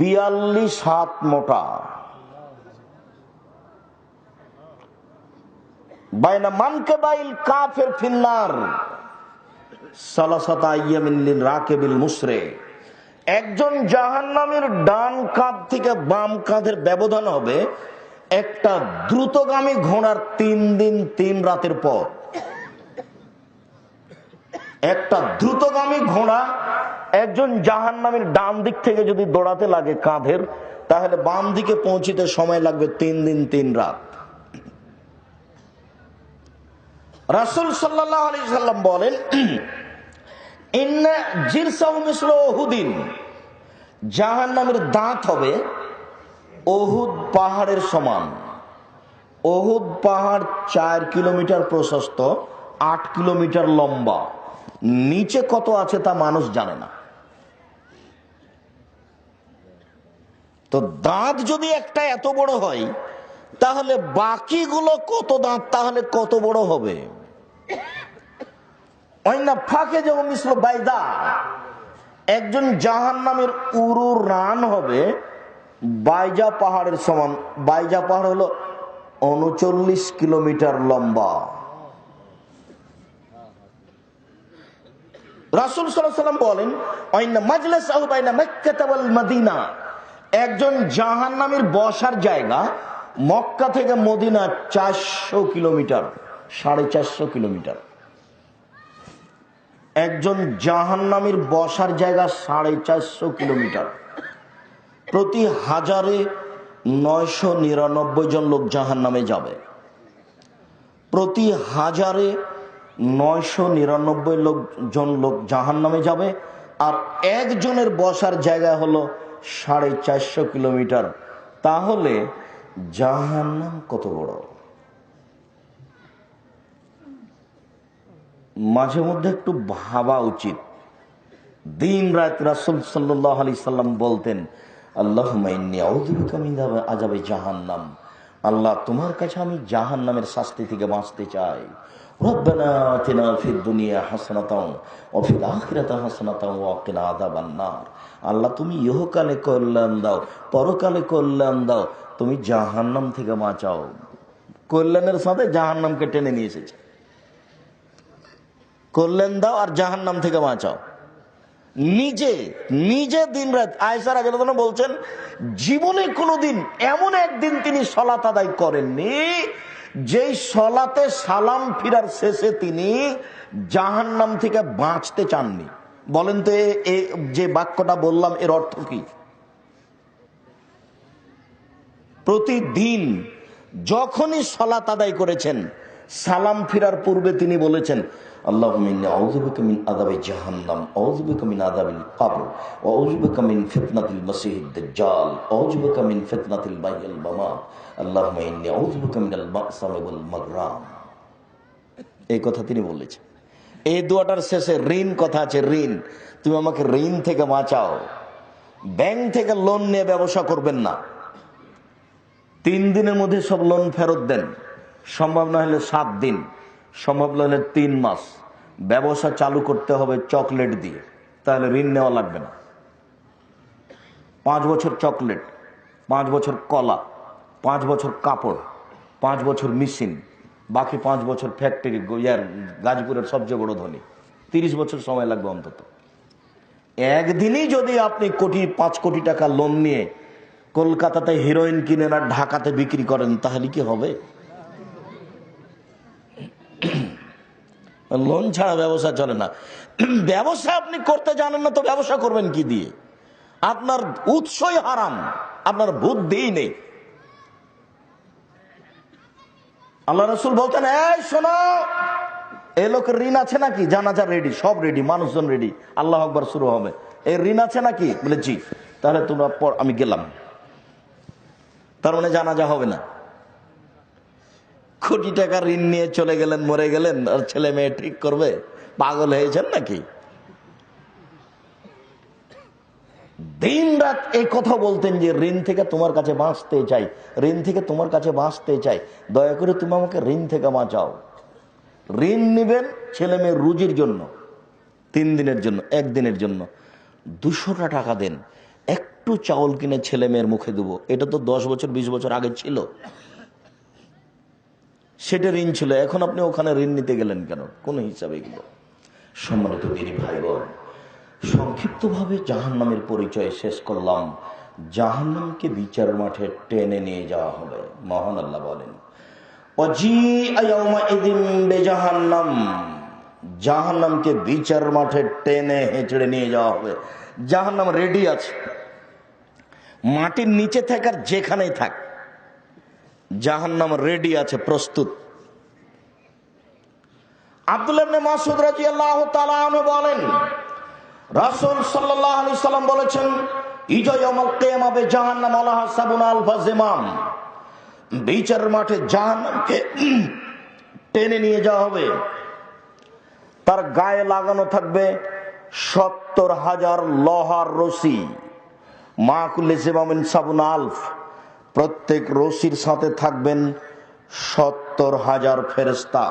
[SPEAKER 1] 42 হাত মোটা। বাইনা মানকাবাইল কাফির ফিন্নার সালাসাতা আইয়ামিন লিল রাকিবিল মুসরে, একজন জাহান্নামীর ডান কাঁধ থেকে বাম কাঁধের ব্যবধান হবে একটা দ্রুতগামী ঘোড়ার 3 দিন 3 রাতের পর। একটা দ্রুতগামী ঘোড়া একজন জাহান্নামীর ডান দিক থেকে যদি দৌড়াতে লাগে কাঁধের, তাহলে বাম দিকে পৌঁছিতে সময় লাগবে 3 দিন 3 রাত। রাসূল সাল্লাল্লাহু আলাইহি সাল্লাম বলেন, ইন্না জিরসাহু মিসলু উহুদিন, জাহান্নামের দাঁত হবে উহুদ পাহাড়ের সমান। উহুদ পাহাড় 4 কিলোমিটার প্রশস্ত, 8 কিলোমিটার লম্বা। নিচে কত আছে তা মানুষ জানে না। তো দাঁত যদি একটা এত বড় হয়, তাহলে বাকিগুলো কত দাঁত, তাহলে কত বড় হবে? ফাঁকে যেমন মিসল বাইদা, একজন জাহান্নামের উরু রান হবে বাইজা পাহাড়ের সমান। বাইজা পাহাড় হলো 39 কিলোমিটার লম্বা। রাসূল সাল্লাল্লাহু আলাইহি সাল্লাম বলেন, আইনা মাজলিসাহু বাইনা মক্কা ওয়াল মদিনা, একজন জাহান্নামীর বসার জায়গা মক্কা থেকে মদিনা 400 কিলোমিটার, 450 কিলোমিটার। একজন জাহান্নামীর বসার জায়গা 450 কিলোমিটার। প্রতি হাজারে 999 জন লোক জাহান্নামে যাবে। প্রতি হাজারে 999 জন লোক জাহান্নামে যাবে। আর একজনের বসার জায়গা হলো 450 কিলোমিটার। তাহলে জাহান্নাম কত বড়? মাঝে মধ্যে একটু ভাবা উচিত। দিন রাত রাসূল সাল্লাল্লাহু আলাইহি সাল্লাম বলতেন, আল্লাহুম্মা ইন্নী আউযু বিকা মিন আযাবি জাহান্নাম, আল্লাহ তোমার কাছে আমি জাহান্নামের শাস্তি থেকে বাঁচতে চাই। রব্বানা আতিনা ফিদ দুনিয়া হাসানাতাও ওয়া ফিল আখিরাতি হাসানাতাও ওয়া কিনা আযাবান নার, আল্লাহ তুমি ইহকালে কল্যাণ দাও, পরকালে কল্যাণ দাও, তুমি জাহান্নাম থেকে বাঁচাও। কল্যাণের সাথে জাহান্নামকে টেনে নিয়ে এসেছে। কল্যাণ দাও আর জাহান্নাম থেকে বাঁচাও। নিজে নিজে দিন রাত আয়েশা রাদিয়াল্লাহু আনহা বলছেন, জীবনে কোনোদিন এমন একদিন তিনি সালাত আদায় করেননি যেই সালাতে সালাম ফিরার শেষে তিনি জাহান্নাম থেকে বাঁচতে চাননি। বলেন তো যে বাক্যটা বললাম এর অর্থ কি? প্রতিদিন যখনই সালাত আদায় করেছেন, সালাম ফিরার পূর্বে তিনি বলেছেন, আল্লাহুম্মা ইন্নী আউযু বিকা মিন আযাবি জাহান্নাম, আউযু বিকা মিন আযাবিল কবর, ওয়া আউযু বিকা মিন ফিতনাতিল মাসিহিদ দাজ্জাল, আউযু বিকা মিন ফিতনাতিল মাহইয়াল মামাত, আল্লাহুম্মা ইন্নী আউযু বিকা মিনাল মা'সামি ওয়াল মাগরাম। এই কথা তিনি বলেছেন। এই দোয়াটার শেষে ঋণ কথা আছে, ঋণ, তুমি আমাকে ঋণ থেকে বাঁচাও। ব্যাংক থেকে লোন নিয়ে ব্যবসা করবেন না। 3 দিনের মধ্যে সব লোন ফেরত দেন, সম্ভব না হলে 7 দিন, সম্ভব না হলে 3 মাস। ব্যবসা চালু করতে হবে চকলেট দিয়ে, তাহলে ঋণ নেওয়া লাগবে না। 5 বছর চকলেট, 5 বছর কলা, 5 বছর কাপড়, 5 বছর মেশিন, বাকি 5 বছর ফ্যাক্টরি। গাজীপুরের সবচেয়ে বড় ধনী, 30 বছর সময় লাগবে অন্তত। একদিনই যদি আপনি 5 কোটি টাকা লোন নিয়ে কলকাতাতে হিরোইন কিনেন আর ঢাকাতে বিক্রি করেন, তাহলে কি হবে? লোন ছাড়া ব্যবসা চলে না। ব্যবসা আপনি করতে জানেন না তো ব্যবসা করবেন কি দিয়ে? আপনার উৎসই হারাম, আপনার বুদ্ধিই নেই। আল্লাহ রাসূল বলতেন, এই শোনো, এই লোকের ঋণ আছে নাকি? জানাজা রেডি, সব রেডি, মানুষজন রেডি, আল্লাহু আকবার শুরু হবে। এই ঋণ আছে নাকি? বলে জি। তাহলে তোমরা পর, আমি গেলাম। তার মানে জানাজা হবে না। কোটি টাকা ঋণ নিয়ে চলে গেলেন, মরে গেলেন, আর ছেলে মেয়ে ঠিক করবে? পাগল হয়েছেন নাকি? দিন রাত এই কথা বলতেন যে ঋণ থেকে তোমার কাছে বাঁচতে চাই, ঋণ থেকে তোমার কাছে বাঁচতে চাই, দয়া করে তুমি আমাকে ঋণ থেকে বাঁচাও। ঋণ নিবেন ছেলে মেয়ের রুজির জন্য, 3 দিনের জন্য, 1 দিনের জন্য 200টা টাকা দেন, একটু চাউল কিনে ছেলে মেয়ের মুখে দেবো। এটা তো 10 বছর 20 বছর আগে ছিল, সেটা ঋণ ছিল। এখন আপনি ওখানে ঋণ নিতে গেলেন কেন? কোন হিসাবে এগুলো? সম্মানিত দিনী ভাই বোন, সংক্ষিপ্তভাবে জাহান্নামের পরিচয় শেষ করলাম। জাহান্নামকে বিচার মাঠে টেনে নিয়ে যাওয়া হবে। মহান আল্লাহ বলেন, জাহান্নামকে বিচার মাঠে টেনে হেঁচড়ে নিয়ে যাওয়া হবে। জাহান্নাম রেডি আছে, মাটির নিচে থাকার যেখানেই থাক, জাহান্নাম রেডি আছে, প্রস্তুত। আব্দুল্লাহ ইবনে মাসউদ রাদিয়াল্লাহু তাআলা আনহু বলেন, রাসূল সাল্লাল্লাহু আলাইহি সাল্লাম বলেছেন, ইজা ইয়াউমুল কিয়ামা বে জাহান্নাম আলাহা সাবুনা আলফা জিমাম, বিচারের মাঠে জাহান্নামকে টেনে নিয়ে যাওয়া হবে, তার গায়ে লাগানো থাকবে ৭০,০০০ লোহার রশি। মা কুল্লি জিমামিন সাবুনা আলফ, প্রত্যেক রশির সাথে থাকবেন ৭০,০০০ ফেরেশতা।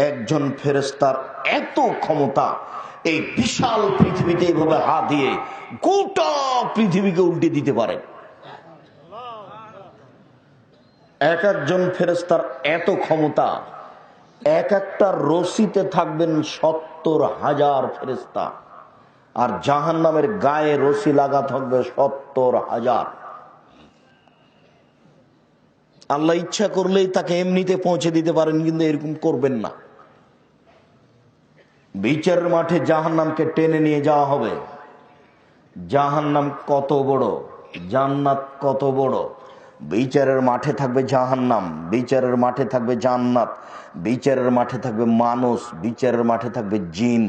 [SPEAKER 1] একজন ফেরেশতার এত ক্ষমতা, এই বিশাল পৃথিবীতে এইভাবে হাত দিয়ে গোটা পৃথিবীকে উল্টে দিতে পারে। এক একজন ফেরেশতার এত ক্ষমতা, এক একটা রশিতে থাকবেন ৭০,০০০ ফেরেশতা, আর জাহান্নামের গায়ে রশি লাগা থাকবে ৭০,০০০। আল্লাহ ইচ্ছা করলেই তাকে এমনিতে পৌঁছে দিতে পারেন, কিন্তু এরকম করবেন না। বিচারের মাঠে জাহান্নামকে টেনে নিয়ে যাওয়া হবে। জাহান্নাম কত বড়, জান্নাত কত বড়। বিচারের মাঠে থাকবে জাহান্নাম, বিচারের মাঠে থাকবে জান্নাত, বিচারের মাঠে থাকবে মানুষ, বিচারের মাঠে থাকবে জিন,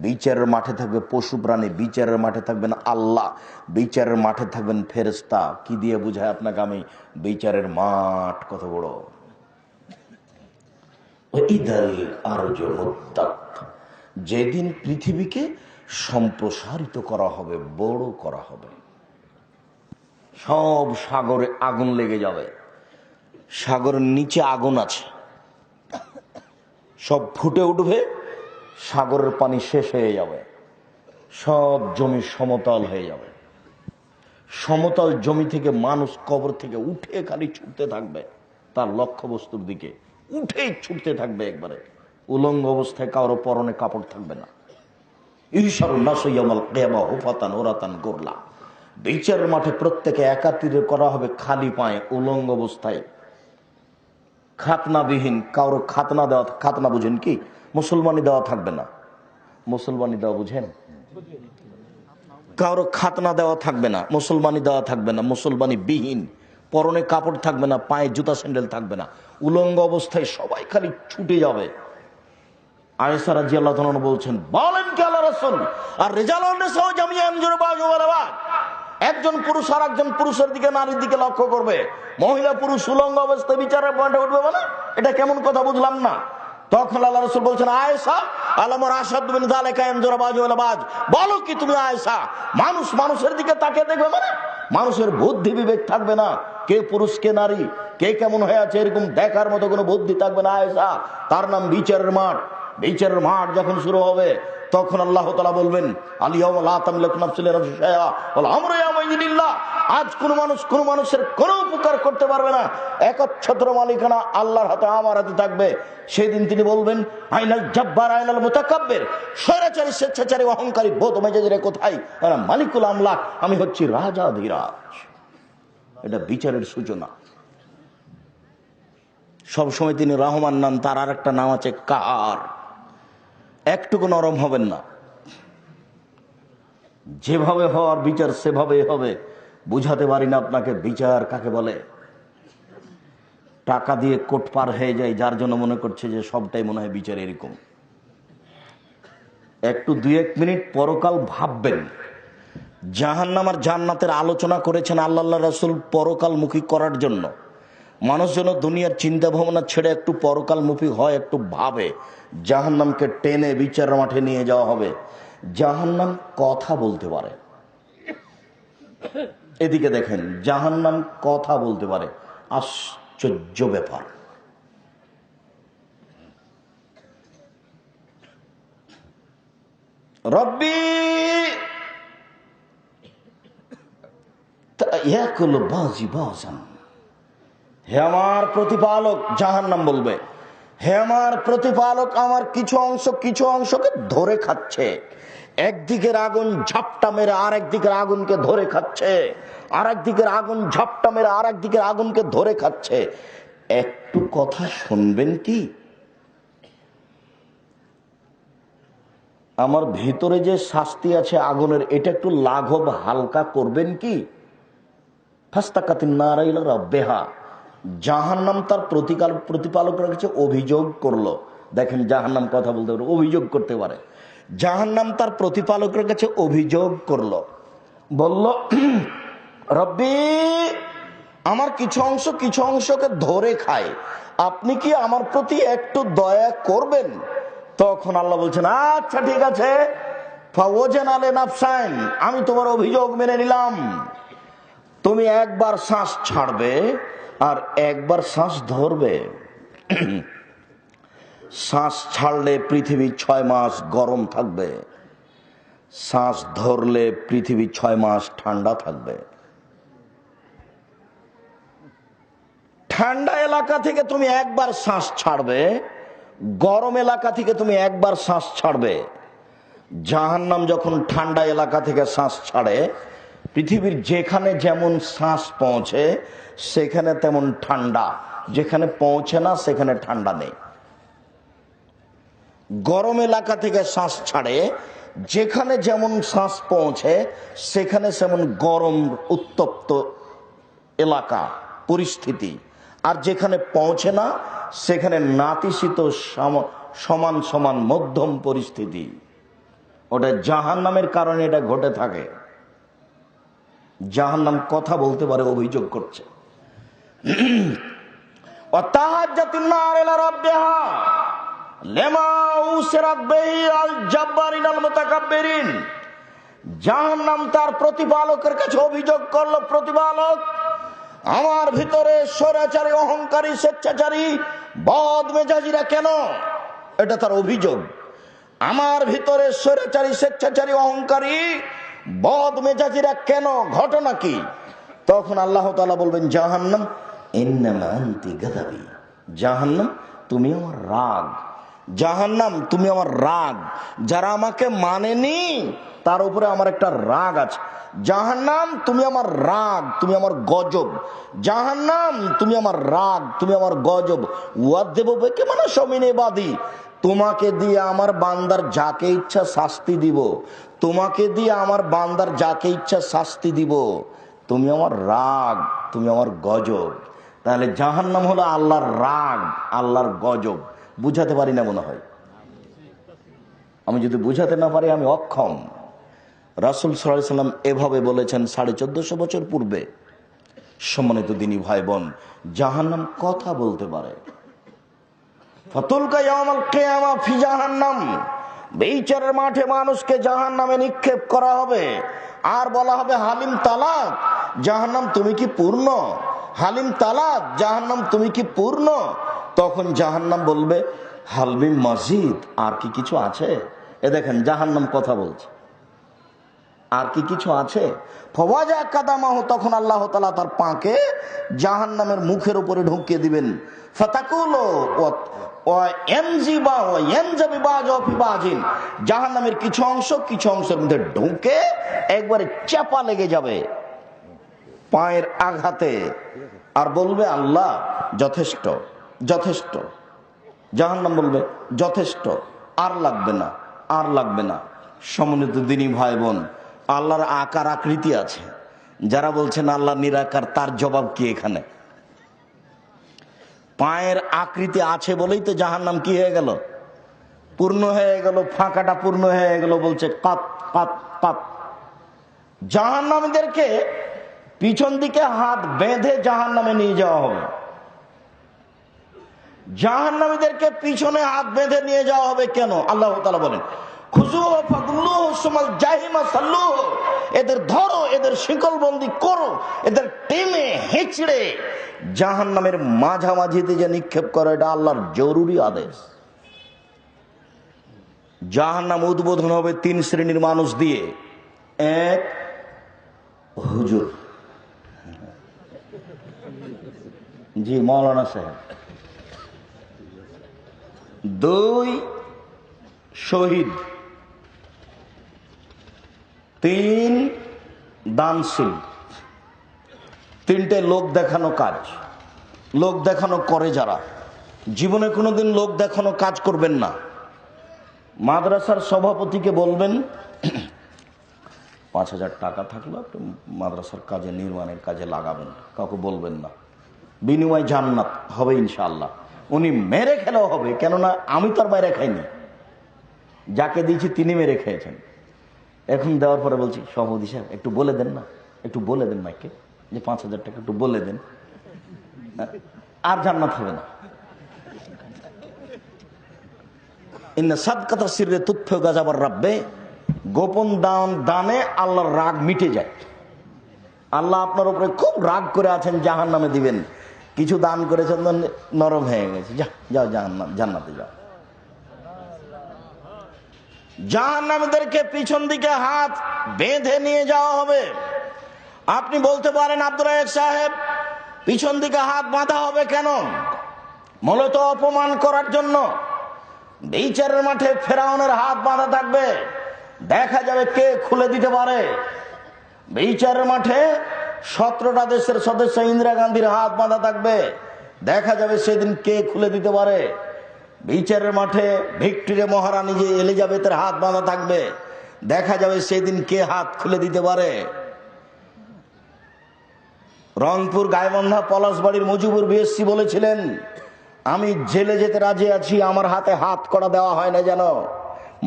[SPEAKER 1] বিচারের মাঠে থাকবে পশু প্রাণী, বিচারের মাঠে থাকবেন আল্লাহ, বিচারের মাঠে থাকবেন ফেরেশতা। কি দিয়ে বুঝায় আপনাকে আমি বিচারের মাঠ কত বড়। যেদিন পৃথিবীকে সম্প্রসারিত করা হবে, বড় করা হবে, সব সাগরে আগুন লেগে যাবে। সাগরের নিচে আগুন আছে, সব ফুটে উঠবে, সাগরের পানি শেষ হয়ে যাবে, সব জমি সমতল হয়ে যাবে। সমতল জমি থেকে মানুষ কবর থেকে উঠে খালি ছুটতে থাকবে তার লক্ষ্যবস্তুর দিকে, উঠেই ছুটতে থাকবে একবারে। উলঙ্গ অবস্থায় কারো পরনে কাপড় থাকবে না। ইরশারুন নাস ইয়াউমাল কিয়ামা হুফাতান ওরাতান গোরলা। বিচারের মাঠে প্রত্যেকে একাত্রিত করা হবে খালি পায়ে, উলঙ্গ অবস্থায়, খাতনাবিহীন। কারো খাতনা দেওয়া, খাতনা বুঝেন কি? মুসলমানি দেওয়া থাকবে না। মুসলমানি দেওয়া বুঝেন? কারো খাতনা দেওয়া থাকবে না, মুসলমানি দেওয়া থাকবে না, মুসলমানি বিহীন, পরনে কাপড় থাকবে না, পায়ে জুতা স্যান্ডেল থাকবে না, উলঙ্গ অবস্থায় সবাই খালি ছুটে যাবে। আয়েশা রাদিয়াল্লাহু তাআলা বলছেন, বলেন কি আল্লাহ রাসূল, আর রিজালুন নিসাউ জামিআন যুরবাজু ওয়ালাবাদ, একজন পুরুষ আর একজন পুরুষের দিকে, নারীর দিকে লক্ষ্য করবে। মহিলা পুরুষ উলঙ্গ অবস্থায় বিচারের পয়েন্টে উঠবে মানে এটা কেমন কথা বুঝলাম না। তখন আল্লাহ রাসূল বলছেন, আয়েশা আলামর আসাদু মিন যালিকা ইয়ানজুরবাজু ওয়ালাবাদ, বলো কি তুমি আয়েশা, মানুষ মানুষের দিকে তাকিয়ে দেখবে মানে মানুষের বুদ্ধি বিবেক থাকবে না, কে পুরুষ কে নারী, কে কেমন হয়ে আছে এরকম দেখার মতো কোনো বুদ্ধি থাকবে না আয়েশা। তার নাম বিচারের মাঠ। বিচারের মাঠ যখন শুরু হবে তখন আল্লাহ তাআলা বলবেন, আলিয়াউমা লা তামলিকু নাফসুন লিনাফসিন শাইআ ওয়াল আমরু ইয়াওমাইযিনিল্লাহ, আজ কোন মানুষ কোন মানুষের কোনো উপকার করতে পারবে না, একচ্ছত্র মালিকানা আল্লাহর হাতে, আমার হাতে থাকবে। সেই দিন তিনি বলবেন, আইনাল জাব্বার আইনাল মুতাকাব্বির, স্বৈরাচারী স্বেচ্ছাচারী অহংকারী বদমেজাজিরা কোথায়? মালিকুল আমলাক, আমি হচ্ছি রাজাধিরাজ। এটা বিচারের সূচনা। সবসময় তিনি রহমান নাম, তার আর একটা নাম আছে কাহার। একটুকু নরম হবেন না, যেভাবে হওয়ার বিচার সেভাবে হবে। বুঝাতে পারি না আপনাকে বিচার কাকে বলে। টাকা দিয়ে কোট পার হয়ে যায়, যার জন্য মনে করছে যে সবটাই মনে হয় বিচার এরকম। একটু 2-1 মিনিট পরকাল ভাববেন। জাহান্নাম আর জান্নাতের আলোচনা করেছেন আল্লাহ রাসূল পরকালমুখী করার জন্য। মানুষ যেন দুনিয়ার চিন্তা ভাবনা ছেড়ে একটু পরকালমুখী হয়, একটু ভাবে। জাহান্নামকে টেনে বিচারের মাঠে নিয়ে যাওয়া হবে। জাহান্নাম কথা বলতে পারে, এদিকে দেখেন, জাহান্নাম কথা বলতে পারে, আশ্চর্য ব্যাপার। রব্বি ইয়াকুলু বাজি বাজান, হে আমার প্রতিপালক, জাহান্নাম বলবে, হে আমার প্রতিপালক, আমার কিছু অংশকে ধরে খাচ্ছে। একদিকের আগুন ঝাপটা মেরে আর একদিকের আগুনকে ধরে খাচ্ছে, আর একদিকের আগুন ঝাপটা মেরে আর একদিকের আগুনকে ধরে খাচ্ছে। একটু কথা শুনবেন কি? আমার ভিতরে যে শাস্তি আছে আগুনের, এটা একটু লাঘব হালকা করবেন কি? ফাস্তাকাতিন নারা ইলা রাব্বিহা, জাহান্নাম তার প্রতিপালকের কাছে অভিযোগ করলো, দেখেন জাহান্নাম কথা বলতে পারে, অভিযোগ করতে পারে। জাহান্নাম তার প্রতিপালকের কাছে অভিযোগ করলো, বলল রব্বি আমার কিছু অংশকে ধরে খায়, আপনি কি আমার প্রতি একটু দয়া করবেন? তখন আল্লাহ বলছেন আচ্ছা ঠিক আছে, আমি তোমার অভিযোগ মেনে নিলাম। তুমি একবার শ্বাস ছাড়বে আর একবার শ্বাস ধরবে। শ্বাস ছাড়লে পৃথিবী 6 মাস গরম থাকবে, শ্বাস ধরলে পৃথিবী 6 মাস ঠান্ডা থাকবে। ঠান্ডা এলাকা থেকে তুমি একবার শ্বাস ছাড়বে, গরম এলাকা থেকে তুমি একবার শ্বাস ছাড়বে। জাহান্নাম যখন ঠান্ডা এলাকা থেকে শ্বাস ছাড়ে, পৃথিবীর যেখানে যেমন শ্বাস পৌঁছে সেখানে তেমন ঠান্ডা, যেখানে পৌঁছে না সেখানে ঠান্ডা নেই। গরম এলাকা থেকে শ্বাস ছাড়ে, যেখানে যেমন শ্বাস পৌঁছে সেখানে সেমন গরম উত্তপ্ত এলাকা পরিস্থিতি, আর যেখানে পৌঁছে না সেখানে নাতিশীত সমান সমান মধ্যম পরিস্থিতি। ওটা জাহান্নামের কারণে এটা ঘটে থাকে। জাহান্নাম কথা বলতে পারে, অভিযোগ করছে। জাহান্নাম তার প্রতিপালকের কাছে অভিযোগ করলো, প্রতিপালক আমার ভিতরে স্বৈরাচারী, অহংকারী, স্বেচ্ছাচারী, বদমেজাজিরা কেন? এটা তার অভিযোগ। আমার ভিতরে স্বৈরাচারী, স্বেচ্ছাচারী, অহংকারী, বদমেজাজিরা কেন? ঘটনা কি? তখন আল্লাহ তাআলা বলবেন জাহান্নাম ইন্নামা আনতি গাদাবি, জাহান্নাম তুমি আমার রাগ, জাহান্নাম তুমি আমার রাগ। যারা আমাকে মানেনি তার উপরে আমার একটা রাগ আছে। জাহান্নাম তুমি আমার রাগ, তুমি আমার গজব। জাহান্নাম তুমি আমার রাগ, তুমি আমার গজব। ওয়াদেব বেকে মানে সমিনে বাদী, তোমাকে দিয়ে আমার বান্দার যাকে ইচ্ছা শাস্তি দিব, তোমাকে দিয়ে আমার বান্দার যাকে ইচ্ছা শাস্তি দিব। তুমি আমার রাগ, তুমি আমার গজব। তাহলে জাহান্নাম হলো আল্লাহর রাগ, আল্লাহর গজব। বুঝাতে পারি না মনে হয়। আমি যদি বুঝাতে না পারি আমি অক্ষম। রাসূল সাল্লাল্লাহু আলাইহি সাল্লাম এভাবে বলেছেন 1450 বছর পূর্বে। সম্মানিত দিনী ভাই বোন, জাহান্নাম কথা বলতে পারে। ফাতুলকা ইয়াউমাল কিয়ামা ফি জাহান্নাম, বিচারের মাঠে মানুষকে জাহান্নামে নিক্ষেপ করা হবে আর বলা হবে হালিম তালাক, জাহান্নাম তুমি কি পূর্ণ? হালিম তালাক, জাহান্নাম তুমি কি পূর্ণ? তখন জাহান্নাম বলবে হালবিম মাজিদ, আর কি কিছু আছে? এ দেখেন জাহান্নাম কথা বলছে, আর কি কিছু আছে? ফওয়াজা কাদামাহু, তখন আল্লাহ তাআলা তার পাকে জাহান্নামের মুখের উপরে ঢুকিয়ে দিবেন। ফাতাকুলু ওয়া ইয়ানজিবা ওয়া ইয়ানজাবি বাযু ফি বাযিন, জাহান্নামের কিছু অংশের মধ্যে ঢুকে একবারে চাপা লেগে যাবে পায়ের আঘাতে, আর বলবে আল্লাহ যথেষ্ট, যথেষ্ট। জাহান্নাম বলবে যথেষ্ট, আর লাগবে না, আর লাগবে না। সম্মানিত দিনী ভাই বোন, আল্লাহর আকার আকৃতি আছে। যারা বলছেন আল্লাহ নিরাকার, তার জবাব কি এখানে? পায়ের আকৃতি আছে বলেই তো জাহান্নাম কি হয়ে গেল? পূর্ণ হয়ে গেল, ফাঁকাটা পূর্ণ হয়ে গেল। বলছে কাত কাত কাত। জাহান্নামীদেরকে পিছন দিকে হাত বেঁধে জাহান্নামে নিয়ে যাওয়া হবে। জাহান্নামীদেরকে পিছনে হাত বেঁধে নিয়ে যাওয়া হবে কেন? আল্লাহ তাআলা বলেন এদের ধরো, এদের শিকলবন্দি করো, এদের টেনে হেঁচড়ে জাহান্নামের মাঝামাঝিতে যে নিক্ষেপ করে, এটা আল্লাহর জরুরি আদেশ। জাহান্নাম উদ্বোধন হবে 3 শ্রেণীর মানুষ দিয়ে। 1, হুজুর, জি মৌলানা সাহেব। 2, শহীদ। 3, দানশীল। 3টে লোক দেখানো কাজ। লোক দেখানো করে যারা, জীবনে কোনোদিন লোক দেখানো কাজ করবেন না। মাদ্রাসার সভাপতিকে বলবেন 5,000 টাকা থাকলো আপনি মাদ্রাসার কাজে, নির্মাণের কাজে লাগাবেন, কাউকে বলবেন না, বিনিময় জান্নাত হবে ইনশাআল্লাহ। উনি মেরে খেলেও হবে, কেননা আমি তো আর মেরে খাইনি, যাকে দিয়েছি তিনি মেরে খেয়েছেন। এখন দেওয়ার পরে বলছি, সভাপতি সাহেব একটু বলে দেন না, একটু বলে দেন মাইকে যে 5,000 টাকা একটু বলে দেন, আর জান্নাত হবে না। ইন্না সাদকাতা সিররে তুতফি গাযাবার রাব্বে, গোপন দানে আল্লাহর রাগ মিটে যায়। আল্লাহ আপনার উপরে খুব রাগ করে আছেন, জাহান্নামে দিবেন। কিছু দান করেছেন, নরম হয়ে গেছে, যাও জান্নাতে যাও। জাহান্নামীদেরকে পিছন দিকে হাত বেঁধে নিয়ে যাওয়া হবে। আপনি বলতে পারেন, আব্দুর রাজ্জাক সাহেব পিছন দিকে হাত বাঁধা হবে কেন? মূলত অপমান করার জন্য। বিচারের মাঠে ফেরাউনের হাত বাঁধা থাকবে, দেখা যাবে কে খুলে দিতে পারে। বিচারের মাঠে 17টা দেশের সদস্য ইন্দিরা গান্ধীর হাত বাঁধা থাকবে, দেখা যাবে সেদিন কে খুলে দিতে পারে। বিচারের মাঠে ভিক্টোরিয়া মহারানী যে এলিজাবেথের হাত বাঁধা থাকবে, দেখা যাবে সেদিন কে হাত খুলে দিতে পারে। রংপুর গাইবান্ধা পলাশবাড়ির মুজিবুর বিএসসি বলেছিলেন, আমি জেলে যেতে রাজি আছি, আমার হাতে হাত করা দেওয়া হয় না যেন,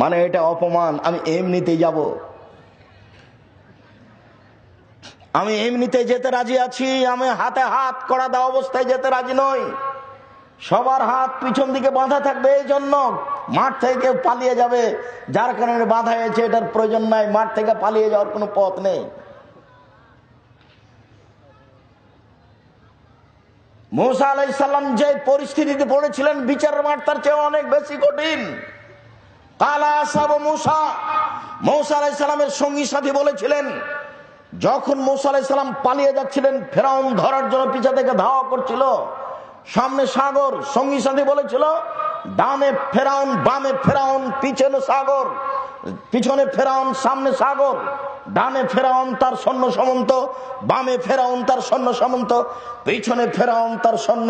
[SPEAKER 1] মানে এটা অপমান, আমি এমনিতেই যাব, আমি এমনিতে যেতে রাজি আছি, আমি হাতে হাত করা দেওয়া অবস্থায় যেতে রাজি নই। সবার হাত পিছন দিকে বাঁধা থাকবে, এই জন্য মাঠ থেকে পালিয়ে যাবে, যার কারণে বাঁধা হয়েছে এটার প্রয়োজন নাই, মাঠ থেকে পালিয়ে যাওয়ার কোনো পথ নেই। মূসা আলাইহিস সালাম যে পরিস্থিতিতে পড়েছিলেন, বিচারের মাঠ তার চেয়ে অনেক বেশি কঠিন। কালা আসহাবু মূসা, মূসা আলাইহিস সালামের সঙ্গী সাথী বলেছিলেন, যখন মূসা আলাইহিস সালাম পালিয়ে যাচ্ছিলেন, ফেরাউন ধরার জন্য পিছা থেকে ধাওয়া করছিল, সামনে সাগর, সঙ্গী সাথী বলেছিল, ডানে ফেরাউন, বামে ফেরাউন, পিছনে সাগর, পিছনে ফেরাউন, সামনে সাগর, ডানে ফেরাউন তার সৈন্য সামন্ত, বামে ফেরাউন তার সৈন্য সামন্ত, পিছনে ফেরাউন তার সৈন্য,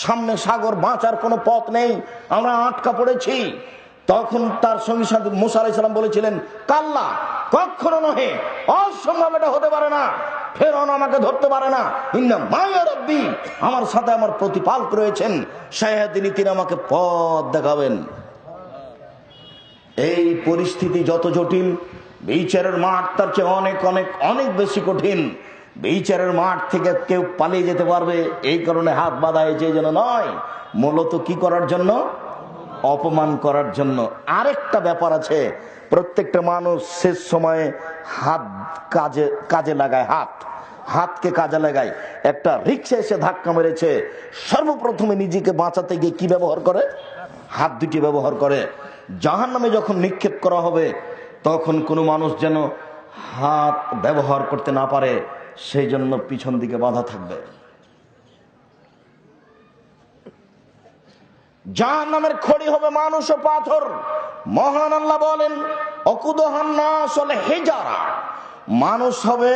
[SPEAKER 1] সামনে সাগর, বাঁচার কোনো পথ নেই, আমরা আটকা পড়েছি। তখন তার সঙ্গী সাথী মূসা আলাইহিস সালাম বলেছিলেন, কাল্লা, কখনো নহে, অসম্ভব, এটা হতে পারে না, ফেরাউন আমাকে ধরতে পারে না, ইন্না মাইয়া রাব্বি, আমার সাথে আমার প্রতিপালক রয়েছেন, সায়াহদিনী, তিনি আমাকে পথ দেখাবেন। এই পরিস্থিতি যত জটিল, বিচারের মাঠ তার চেয়ে অনেক অনেক অনেক বেশি কঠিন। বিচারের মাঠ থেকে কেউ পালিয়ে যেতে পারবে, এই কারণে হাত বাঁধা হয়েছে, যেন নয়, মূলত কি করার জন্য? অপমান করার জন্য। আরেকটা ব্যাপার আছে, প্রত্যেকটা মানুষ শেষ সময়ে হাত কাজে লাগায়, হাতকে কাজে লাগায়। একটা রিক্সা এসে ধাক্কা মেরেছে, সর্বপ্রথমে নিজেকে বাঁচাতে গিয়ে কি ব্যবহার করে? হাত দুটি ব্যবহার করে। জাহান্নামে যখন নিক্ষেপ করা হবে, তখন কোনো মানুষ যেন হাত ব্যবহার করতে না পারে, সেই জন্য পিছন দিকে বাঁধা থাকবে। জাহান্নামের খড়ি হবে মানুষ ও পাথর। মহান আল্লাহ বলেন, অকুদহান নাস ওয়াল হিজারা, মানুষ হবে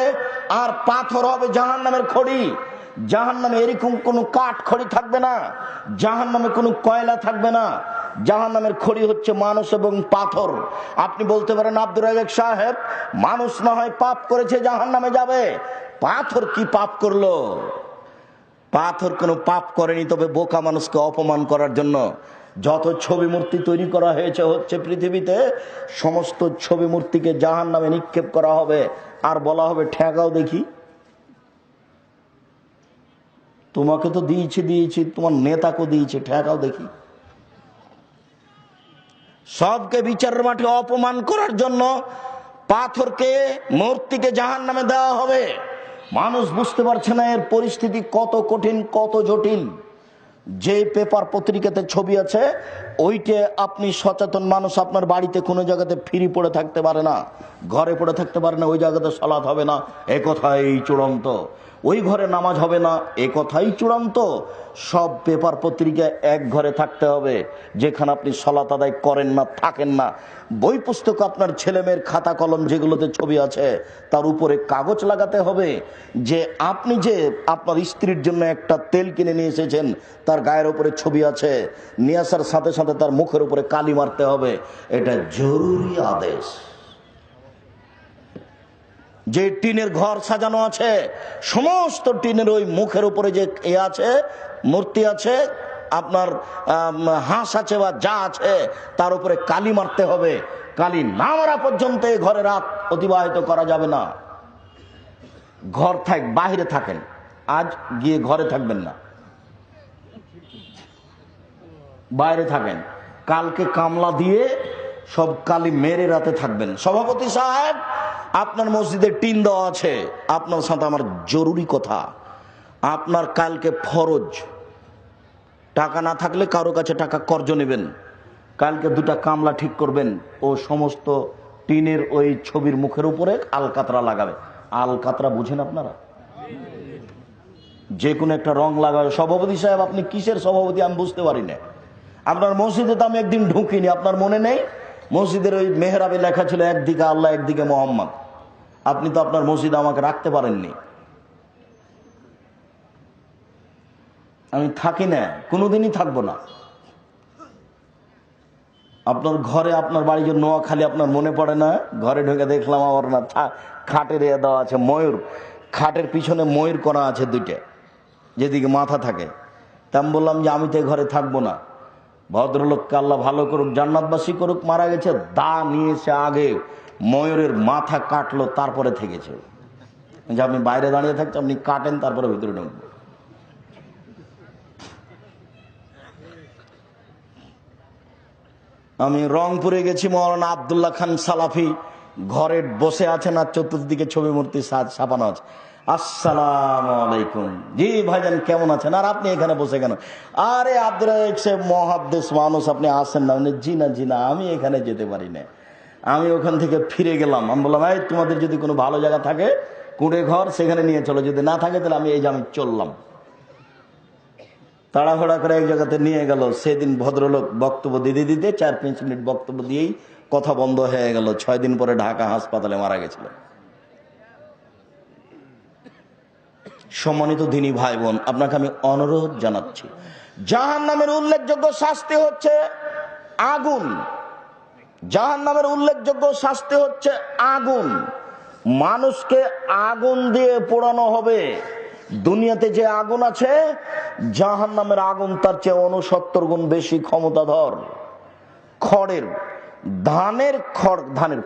[SPEAKER 1] আর পাথর হবে জাহান্নামের খড়ি। জাহান্নামে এরকম কোনো কাঠ খড়ি থাকবে না, জাহান্নামে কোনো কয়লা থাকবে না, জাহান্নামের খড়ি হচ্ছে মানুষ এবং পাথর। আপনি বলতে পারেন, আব্দুর রাজ্জাক সাহেব, মানুষ না হয় পাপ করেছে, জাহান্নামে যাবে, পাথর কি পাপ করলো? পাথর কোনো পাপ করেনি, তবে বোকা মানুষকে অপমান করার জন্য যত ছবি মূর্তি তৈরি করা হচ্ছে পৃথিবীতে, সমস্ত ছবি মূর্তিকে জাহান্নামে নিক্ষেপ করা হবে, আর বলা হবে, ঠেকাও দেখি, তোমাকে তো দিয়েছি, তোমার নেতাকে দিয়েছি, ঠেকাও দেখি। সবকে বিচারের মাঠে অপমান করার জন্য পাথরকে, মূর্তিকে জাহান্নামে দেওয়া হবে। মানুষ বুঝতে পারছে না এর পরিস্থিতি কত কঠিন, কত জটিল। যে পেপার পত্রিকাতে ছবি আছে, ওইটা আপনি সচেতন মানুষ আপনার বাড়িতে কোনো জায়গাতে ফ্রি পড়ে থাকতে পারে না, ঘরে পড়ে থাকতে পারে না, ওই জায়গাতে সালাত হবে না, এ কথাই চূড়ান্ত। ওই ঘরে নামাজ হবে না, এ কথাই চূড়ান্ত। সব পেপার পত্রিকা এক ঘরে থাকতে হবে, যেখানে আপনি সালাত আদায় করেন না, থাকেন না। বই পুস্তক, আপনার ছেলেমেয়ের খাতা কলম যেগুলোতে ছবি আছে, তার উপরে কাগজ লাগাতে হবে যে আপনি যে আপনার স্ত্রীর জন্য একটা তেল কিনে নিয়ে এসেছেন, তার গায়ের উপরে ছবি আছে, নিয়ে আসার সাথে সাথে তার মুখের উপরে কালি মারতে হবে। এটা জরুরি আদেশ। যে টিনের ঘর সাজানো আছে, সমস্ত টিনের ওই মুখের উপরে যে আছে, মূর্তি আছে, আপনার হাঁস আছে বা যা আছে তার উপরে কালি মারতে হবে। কালি না মারা পর্যন্ত এই ঘরে রাত অতিবাহিত করা যাবে না। ঘর বাইরে থাকেন, আজ গিয়ে ঘরে থাকবেন না, বাইরে থাকেন। কালকে কামলা দিয়ে সব কালি মেরে রাতে থাকবেন। সভাপতি সাহেব, আপনার মসজিদে টিন দেওয়া আছে, আপনার সাথে আমার জরুরি কথা। আপনার কালকে ফরজ, টাকা না থাকলে কারো কাছে টাকা কর্জ নেবেন। কালকে 2টা কামলা ঠিক করবেন ও সমস্ত টিনের ওই ছবির মুখের উপরে আলকাতরা লাগাবে। আলকাতরা বুঝেন আপনারা? যে কোনো একটা রং লাগাবে। সভাপতি সাহেব, আপনি কিসের সভাপতি আমি বুঝতে পারি না। আপনার মসজিদে তো আমি একদিন ঢুকিনি, আপনার মনে নেই? মসজিদের ওই মেহরাবে লেখা ছিল একদিকে আল্লাহ একদিকে মোহাম্মদ। আপনি তো আপনার মসজিদে আমাকে রাখতে পারেননি। আমি থাকি না, কোনোদিনই থাকবো না। আপনার ঘরে, আপনার বাড়ি যে নোয়াখালী, আপনার মনে পড়ে না? ঘরে ঢুকে দেখলাম আমার না খাটের দেওয়া আছে ময়ূর, খাটের পিছনে ময়ূর করা আছে 2টা, যেদিকে মাথা থাকে। তা আমি বললাম যে আমি তো ঘরে থাকবো না। ভদ্রলোককে আল্লাহ ভালো করুক, জান্নাতবাসী করুক, মারা গেছে, দা নিয়েছে আগে ময়ূরের মাথা কাটলো, তারপরে থেকেছে। যে আপনি বাইরে দাঁড়িয়ে থাকছেন, আপনি কাটেন, তারপরে ভিতরে ঢুকবো। আমি রংপুরে গেছি, মৌলানা আব্দুল্লাহ খান সালাফি ঘরে বসে আছেন আর চতুর্দিকে ছবি মূর্তি ছাপানো আছে। আসসালামু আলাইকুম, জি ভাইজান কেমন আছেন? আর আপনি এখানে বসে কেন? আরে আব্দুল মহাদ্দেশ মানুষ, আপনি আসেন না? জি না আমি এখানে যেতে পারি না। আমি ওখান থেকে ফিরে গেলাম। আমি বললাম, এই তোমাদের যদি কোনো ভালো জায়গা থাকে, কুঁড়ে ঘর, সেখানে নিয়ে চলো, যদি না থাকে তাহলে আমি চললাম। তাড়াহুড়া করে এক জায়গাতে নিয়ে গেল। সেদিন ভদ্রলোক বক্তব্য দিতে 4-5 মিনিট বক্তব্য দিয়েই কথা বন্ধ হয়ে গেল। 6 দিন পরে ঢাকা হাসপাতালে মারা গেছিল। সম্মানিত দিনী ভাই বোন, আপনাকে আমি অনুরোধ জানাচ্ছি, জাহান্নামের উল্লেখযোগ্য শাস্তি হচ্ছে আগুন। জাহান্নামের উল্লেখযোগ্য শাস্তি হচ্ছে আগুন। মানুষকে আগুন দিয়ে পোড়ানো হবে। দুনিয়াতে যে আগুন আছে, জাহান্নামের আগুন তার চেয়ে 69 গুণ বেশি ক্ষমতাধর। খড়ের, ধানের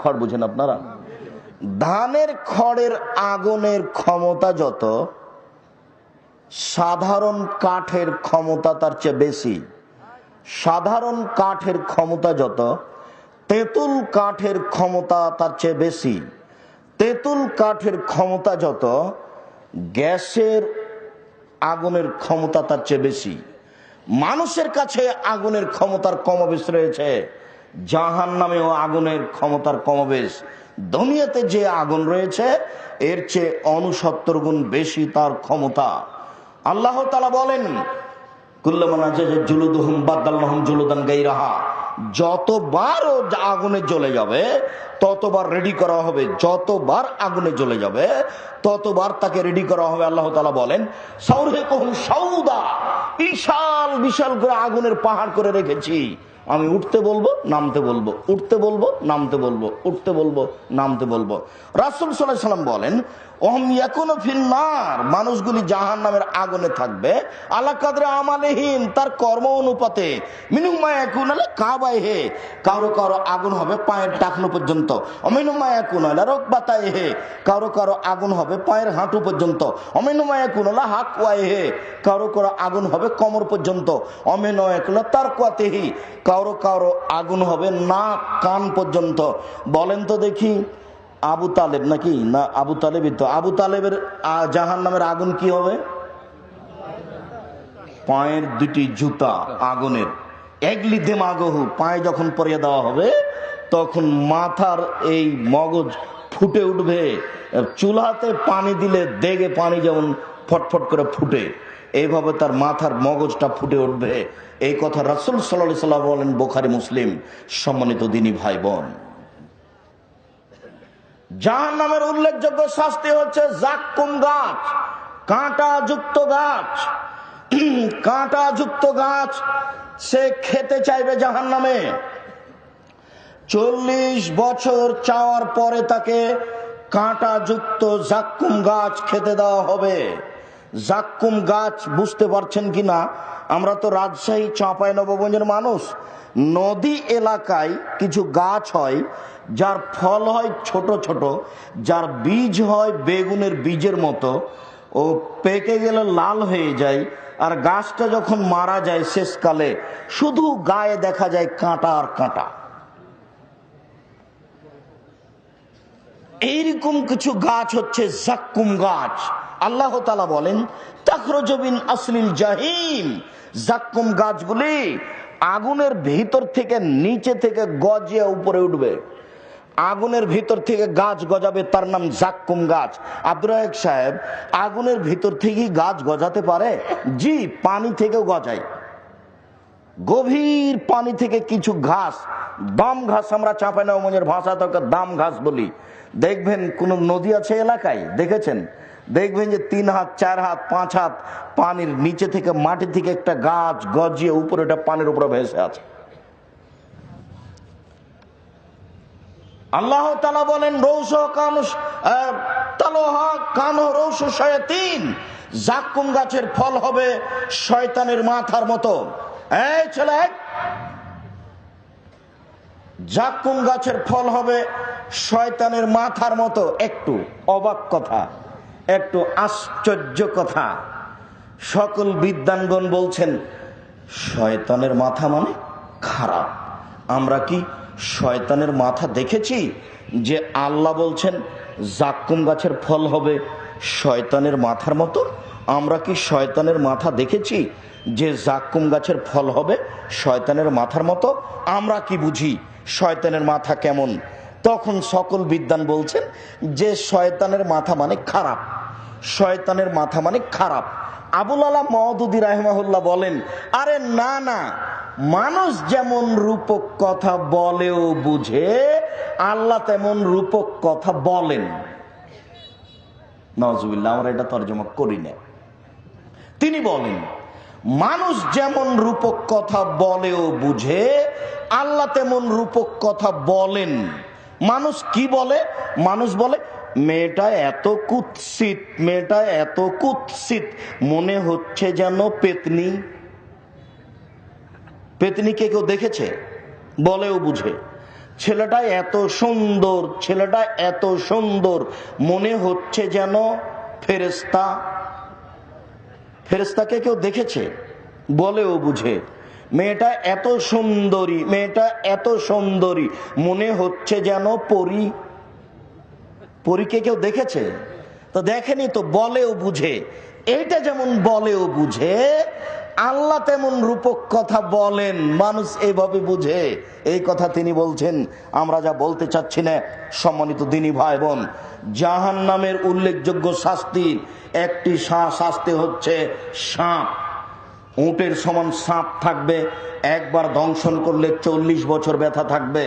[SPEAKER 1] খড় বুঝেন আপনারা? ধানের খড়ের আগুনের ক্ষমতা যত, সাধারণ কাঠের ক্ষমতা তার চেয়ে বেশি। সাধারণ কাঠের ক্ষমতা যত, তেঁতুল কাঠের ক্ষমতা তার চেয়ে বেশি। তেঁতুল কাঠের ক্ষমতা যত, গ্যাসের আগুনের ক্ষমতা তার চেয়ে বেশি। মানুষের কাছে আগুনের ক্ষমতার কমবেশ রয়েছে, জাহান্নামেও আগুনের ক্ষমতার কমবেশ। দুনিয়াতে যে আগুন রয়েছে এর চেয়ে 69 গুণ বেশি তার ক্ষমতা। আল্লাহ তাআলা বলেন, কুল্লামান জুলুদুহুম বাদদালনাহুম জুলুদান গায়রাহা, যতবার ও আগুনে জ্বলে যাবে ততবার রেডি করা হবে। যতবার আগুনে জ্বলে যাবে ততবার তাকে রেডি করা হবে। আল্লাহ তাআলা বলেন, সাউরহিকুহুম সাউদা, বিশাল বিশাল করে আগুনের পাহাড় করে রেখেছি। আমি উঠতে বলবো, নামতে বলবো, উঠতে বলবো, নামতে বলবো, উঠতে বলবো, নামতে বলবো। রাসূল সাল্লাল্লাহু আলাইহি ওয়াসাল্লাম বলেন, ওহম ইয়াকুনু ফিন্নার, মানুষগুলি জাহান্নামের আগুনে থাকবে আলা কাদরে আমালিহিম, তার কর্ম অনুপাতে। মিনহুম মা ইয়াকুনু আলা কাবাইহি, কারো কারো আগুন হবে পায়ের টাকনো পর্যন্ত। অমিনহুম মা ইয়াকুনু আলা রুকবাতাইহি, কারো কারো আগুন হবে পায়ের হাঁটু পর্যন্ত। অমিনহুম মা ইয়াকুনু আলা হাকওয়াইহি, কারো কারো আগুন হবে কোমর পর্যন্ত। অমিনহুম মা ইয়াকুনু তারকুয়াতিহি, কারো কারো আগুন হবে নাক কান পর্যন্ত। বলেন তো দেখি, আবু তালেব নাকি না? আবু তালেবই তো। আবু তালেবের জাহান্নামের আগুন কি হবে? পায়ের 2টি জুতা আগুনের। এগলি দেমাগহু, পায়ে যখন পরিয়ে দেওয়া হবে তখন মাথার এই মগজ ফুটে উঠবে। চুলাতে পানি দিলে দেগে পানি যেমন ফটফট করে ফুটে, এইভাবে তার মাথার মগজটা ফুটে উঠবে। এই কথা রাসূল সাল্লাল্লাহু আলাইহি ওয়াসাল্লাম বলেন, বুখারী মুসলিম। সম্মানিত দিনী ভাই বোন, জাহান্নামের উল্লেখযোগ্য শাস্তি হচ্ছে জাক্কুম গাছ, কাঁটাযুক্ত গাছ। কাঁটাযুক্ত গাছ সে খেতে চাইবে জাহান্নামে। 40 বছর চাওয়ার পরে তাকে কাঁটাযুক্ত জাক্কুম গাছ খেতে দেওয়া হবে। জাক্কুম গাছ বুঝতে পারছেন কিনা, আমরা তো রাজশাহী চাঁপাইনবাবগঞ্জের মানুষ। নদী এলাকায় কিছু গাছ হয় যার ফল হয় ছোট ছোট, যার বীজ হয় বেগুনের বীজের মতো, ও পেকে গেলে লাল হয়ে যায়। আর গাছটা যখন মারা যায় শেষকালে শুধু গায়ে দেখা যায় কাঁটা আর কাঁটা। এইরকম কিছু গাছ হচ্ছে জাক্কুম গাছ। আল্লাহ তাআলা বলেন তাখরুজু মিন আসলিল জাহিম, জাক্কুম গাছগুলি আগুনের ভিতর থেকে নিচে থেকে গজিয়ে উপরে উঠবে। আগুনের ভিতর থেকে গাছ গজাবে, তার নাম জাক্কুম গাছ। আব্দুর রাজ্জাক সাহেব, আগুনের ভিতর থেকেই গাছ গজাতে পারে? জি, পানি থেকেও গজায়। গভীর পানি থেকে কিছু ঘাস, দাম ঘাস, আমরা চাঁপাইনবাবগঞ্জের ভাষা তাকে দাম ঘাস বলি। দেখবেন কোন নদী আছে এলাকায়, দেখেছেন? দেখবেন যে 3 হাত 4 হাত 5 হাত পানির নিচে থেকে, মাটি থেকে একটা গাছ গজিয়ে উপরে, এটা পানির উপরে ভেসে আছে। আল্লাহ তাআলা বলেন জাক্কুম গাছের ফল হবে শয়তানের মাথার মতো। এই ছেলে, জাক্কুম গাছের ফল হবে শয়তানের মাথার মতো। একটু অবাক কথা, একটু আশ্চর্য কথা। সকল বিদ্বানগণ বলছেন শয়তানের মাথা মানে খারাপ। আমরা কি শয়তানের মাথা দেখেছি যে আল্লাহ বলছেন জাক্কুম গাছের ফল হবে শয়তানের মাথার মতো? আমরা কি শয়তানের মাথা দেখেছি যে জাক্কুম গাছের ফল হবে শয়তানের মাথার মতো? আমরা কি বুঝি শয়তানের মাথা কেমন? তখন সকল বিদ্বান বলছেন যে শয়তানের মাথা মানে খারাপ, শয়তানের মাথা মানে খারাপ। আবুল আলা মওদুদী রাহিমাহুল্লাহ বলেন, আরে না না, মানুষ যেমন রূপক কথা বলেও বুঝে, আল্লাহ তেমন রূপক কথা বলেন। নাউজুবিল্লাহ, আমরা এটা তরজমা করি না। তিনি বলেন মানুষ যেমন রূপক কথা বলেও বুঝে, আল্লাহ তেমন রূপক কথা বলেন। মানুষ কি বলে? মানুষ বলে মেয়েটা এত কুৎসিত, মেয়েটা এত কুৎসিত, মনে হচ্ছে যেন পেতনি। পেতনিকে কেউ দেখেছে? বলেও বুঝে। ছেলেটা এত সুন্দর, ছেলেটা এত সুন্দর, মনে হচ্ছে যেন ফেরেশতা। ফেরেশতাকে কেউ দেখেছে? বলেও বুঝে। মেয়েটা এত সুন্দরী, মেয়েটা এত সুন্দরী, মনে হচ্ছে যেন পরী। পরীকে কেউ দেখেছে? তো দেখেনি, তো বলেও বুঝে। এইটা যেমন বলেও বুঝে, আল্লাহ তেমন রূপক কথা বলেন, মানুষ এইভাবে বুঝে। এই কথা তিনি বলছেন। আমরা যা বলতে চাচ্ছি না, সম্মানিত দিনী ভাই বোন, জাহান্নামের উল্লেখযোগ্য শাস্তির একটি শাস্তি হচ্ছে সাপ। উটের সমান সাপ থাকবে, একবার দংশন করলে 40 বছর ব্যথা থাকবে।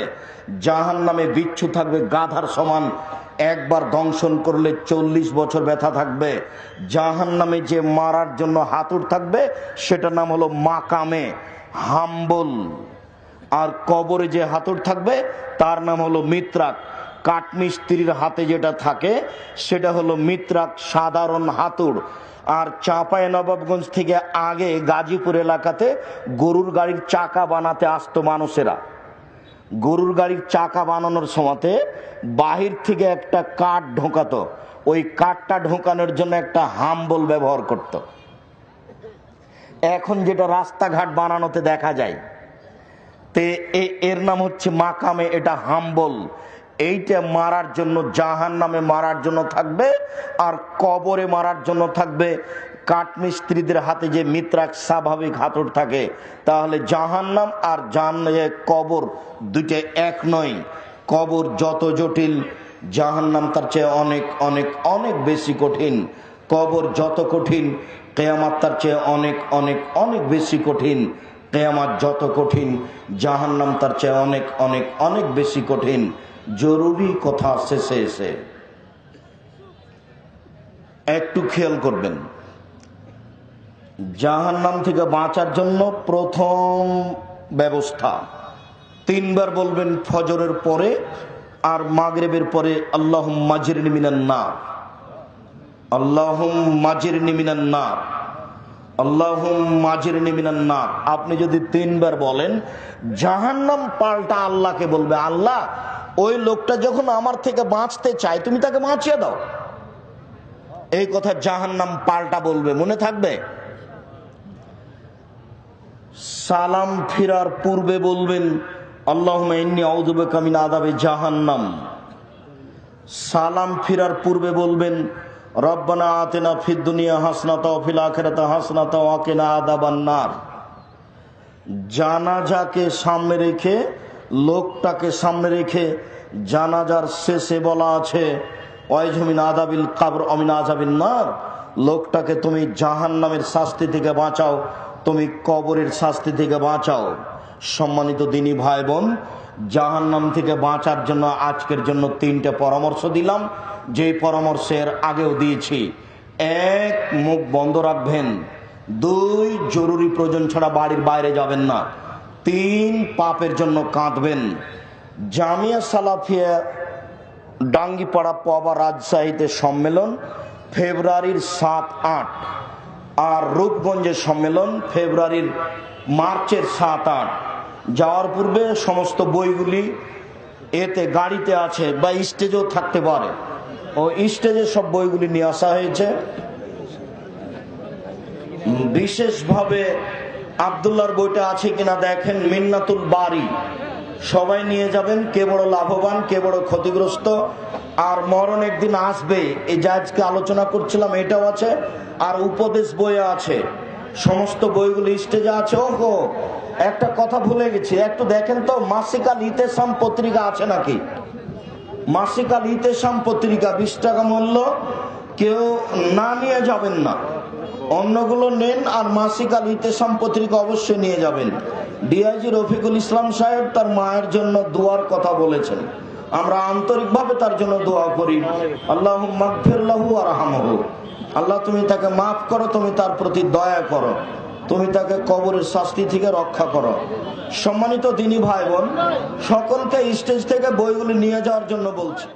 [SPEAKER 1] জাহান্নামে বিচ্ছু থাকবে গাধার সমান, একবার দংশন করলে 40 বছর ব্যথা থাকবে। জাহান্নামে যে মারার জন্য হাতুড় থাকবে সেটার নাম হলো মাকামে, হাম্বল। আর কবরে যে হাতুড় থাকবে তার নাম হলো মিত্রাক। কাঠমিস্ত্রির হাতে যেটা থাকে সেটা হলো মিত্রাক, সাধারণ হাতুড়। আর চাঁপাইনবাবগঞ্জ থেকে আগে গাজীপুর এলাকাতে গরুর গাড়ির চাকা বানাতে আসতো মানুষেরা। গরুর গাড়ির চাকা বানানোর সময়তে বাহির থেকে একটা কাঠ ঢোকাতো, ওই কাঠটা ঢোকানোর জন্য একটা হাম্বল ব্যবহার করত। এখন যেটা রাস্তাঘাট বানানোতে দেখা যায়, তে এর নাম হচ্ছে মাকামে, এটা হাম্বল। এইটা মারার জন্য, জাহান্নামে মারার জন্য থাকবে, আর কবরে মারার জন্য থাকবে কাঠমিস্ত্রিদের হাতে যে মিত্রাক স্বাভাবিক হাতুড় থাকে। তাহলে জাহান্নাম আর কবর দুইটা এক নয়। কবর যত জটিল, জাহান্নাম তার চেয়ে অনেক অনেক অনেক বেশি কঠিন। কবর যত কঠিন, কিয়ামত তার চেয়ে অনেক অনেক অনেক বেশি কঠিন। কিয়ামত যত কঠিন, জাহান্নাম তার চেয়ে অনেক অনেক অনেক বেশি কঠিন। জরুরি কথা শেষে এসে একটু খেয়াল করবেন, জাহান্নাম থেকে বাঁচার জন্য প্রথম ব্যবস্থা 3 বার বলবেন ফজরের পরে আর মাগরিবের পরে, আল্লাহুম্মা আজরিনি মিনান নার। আল্লাহুম্মা আজিরনি মিনান নার, আল্লাহুম্মা আজিরনি মিনান নার। আপনি যদি 3 বার বলেন, জাহান্নাম পাল্টা আল্লাহকে বলবে, আল্লাহ ওই লোকটা যখন আমার থেকে বাঁচতে চায় তুমি তাকে বাঁচিয়ে দাও। এই কথা জাহান্নাম পাল্টা বলবে, মনে থাকবে। সালাম ফিরার পূর্বে বলবেন, আল্লাহুম্মা ইন্নী আউযু বিকা মিন আযাবি জাহান্নাম। সালাম ফিরার পূর্বে বলবেন, রব্বানা আতিনা ফিদ দুনিয়া হাসনাতা ওয়া ফিল আখিরাতি হাসনাতা ওয়া কিনা আযাবান নার। জানাজাকে সামনে রেখে, লোকটাকে সামনে রেখে জানাজার শেষে বলা আছে, ওয়াইযু মিন আযাবিল কবর ওয়া মিন আযাবিন নার। লোকটাকে তুমি জাহান্নামের শাস্তি থেকে বাঁচাও, তুমি কবরের শাস্তি থেকে বাঁচাও। সম্মানিত দিনী ভাই বোন, জাহান্নাম থেকে বাঁচার জন্য আজকের জন্য 3টে পরামর্শ দিলাম, যেই পরামর্শের আগেও দিয়েছি। 1, মুখ বন্ধ রাখবেন। 2, জরুরি প্রয়োজন ছাড়া বাড়ির বাইরে যাবেন না। 3, পাপের জন্য কাঁদবেন। জামিয়া সালাফিয়া ডাঙ্গিপাড়া পবা রাজশাহীতে সম্মেলন ফেব্রুয়ারির 7-8, আর রূপগঞ্জের সম্মেলন ফেব্রুয়ারির মার্চের 7-8। যাওয়ার পূর্বে সমস্ত বইগুলি এতে গাড়িতে আছে বা স্টেজেও থাকতে পারে, ও স্টেজে সব বইগুলি নিয়ে আসা হয়েছে। বিশেষভাবে আব্দুল্লাহর বইটা আছে কিনা দেখেন, মিন্নাতুল বারি। সবাই নিয়ে যাবেন, কে বড় লাভবান কে বড় ক্ষতিগ্রস্ত। আর মরণ একদিন আসবে, এই যা আজকে আলোচনা করছিলাম এটাও আছে, আর উপদেশ বইও আছে। সমস্ত বইগুলি স্টেজে আছে। ওহো, একটা কথা ভুলে গেছি, একটু দেখেন তো মাসিক আল ইতেসাম পত্রিকা আছে নাকি। মাসিক আল ইতেসাম পত্রিকা 20 টাকা মূল্য, কেউ না নিয়ে যাবেন না, অন্যগুলো নেন, আর মাসিক আল ইতেসাম পত্রিকা অবশ্যই নিয়ে যাবেন। ডিআইজি রফিকুল ইসলাম সাহেব তার মায়ের জন্য দোয়ার কথা বলেছেন, আমরা আন্তরিকভাবে তার জন্য দোয়া করি। আল্লাহুম্মা গফির লাহু ওয়ারহামহু। আল্লাহ তুমি তাকে মাফ করো, তুমি তার প্রতি দয়া করো, তুমি তাকে কবরের শাস্তি থেকে রক্ষা করো। সম্মানিত দিনী ভাই বোন, সকলকে স্টেজ থেকে বইগুলি নিয়ে যাওয়ার জন্য বলছি।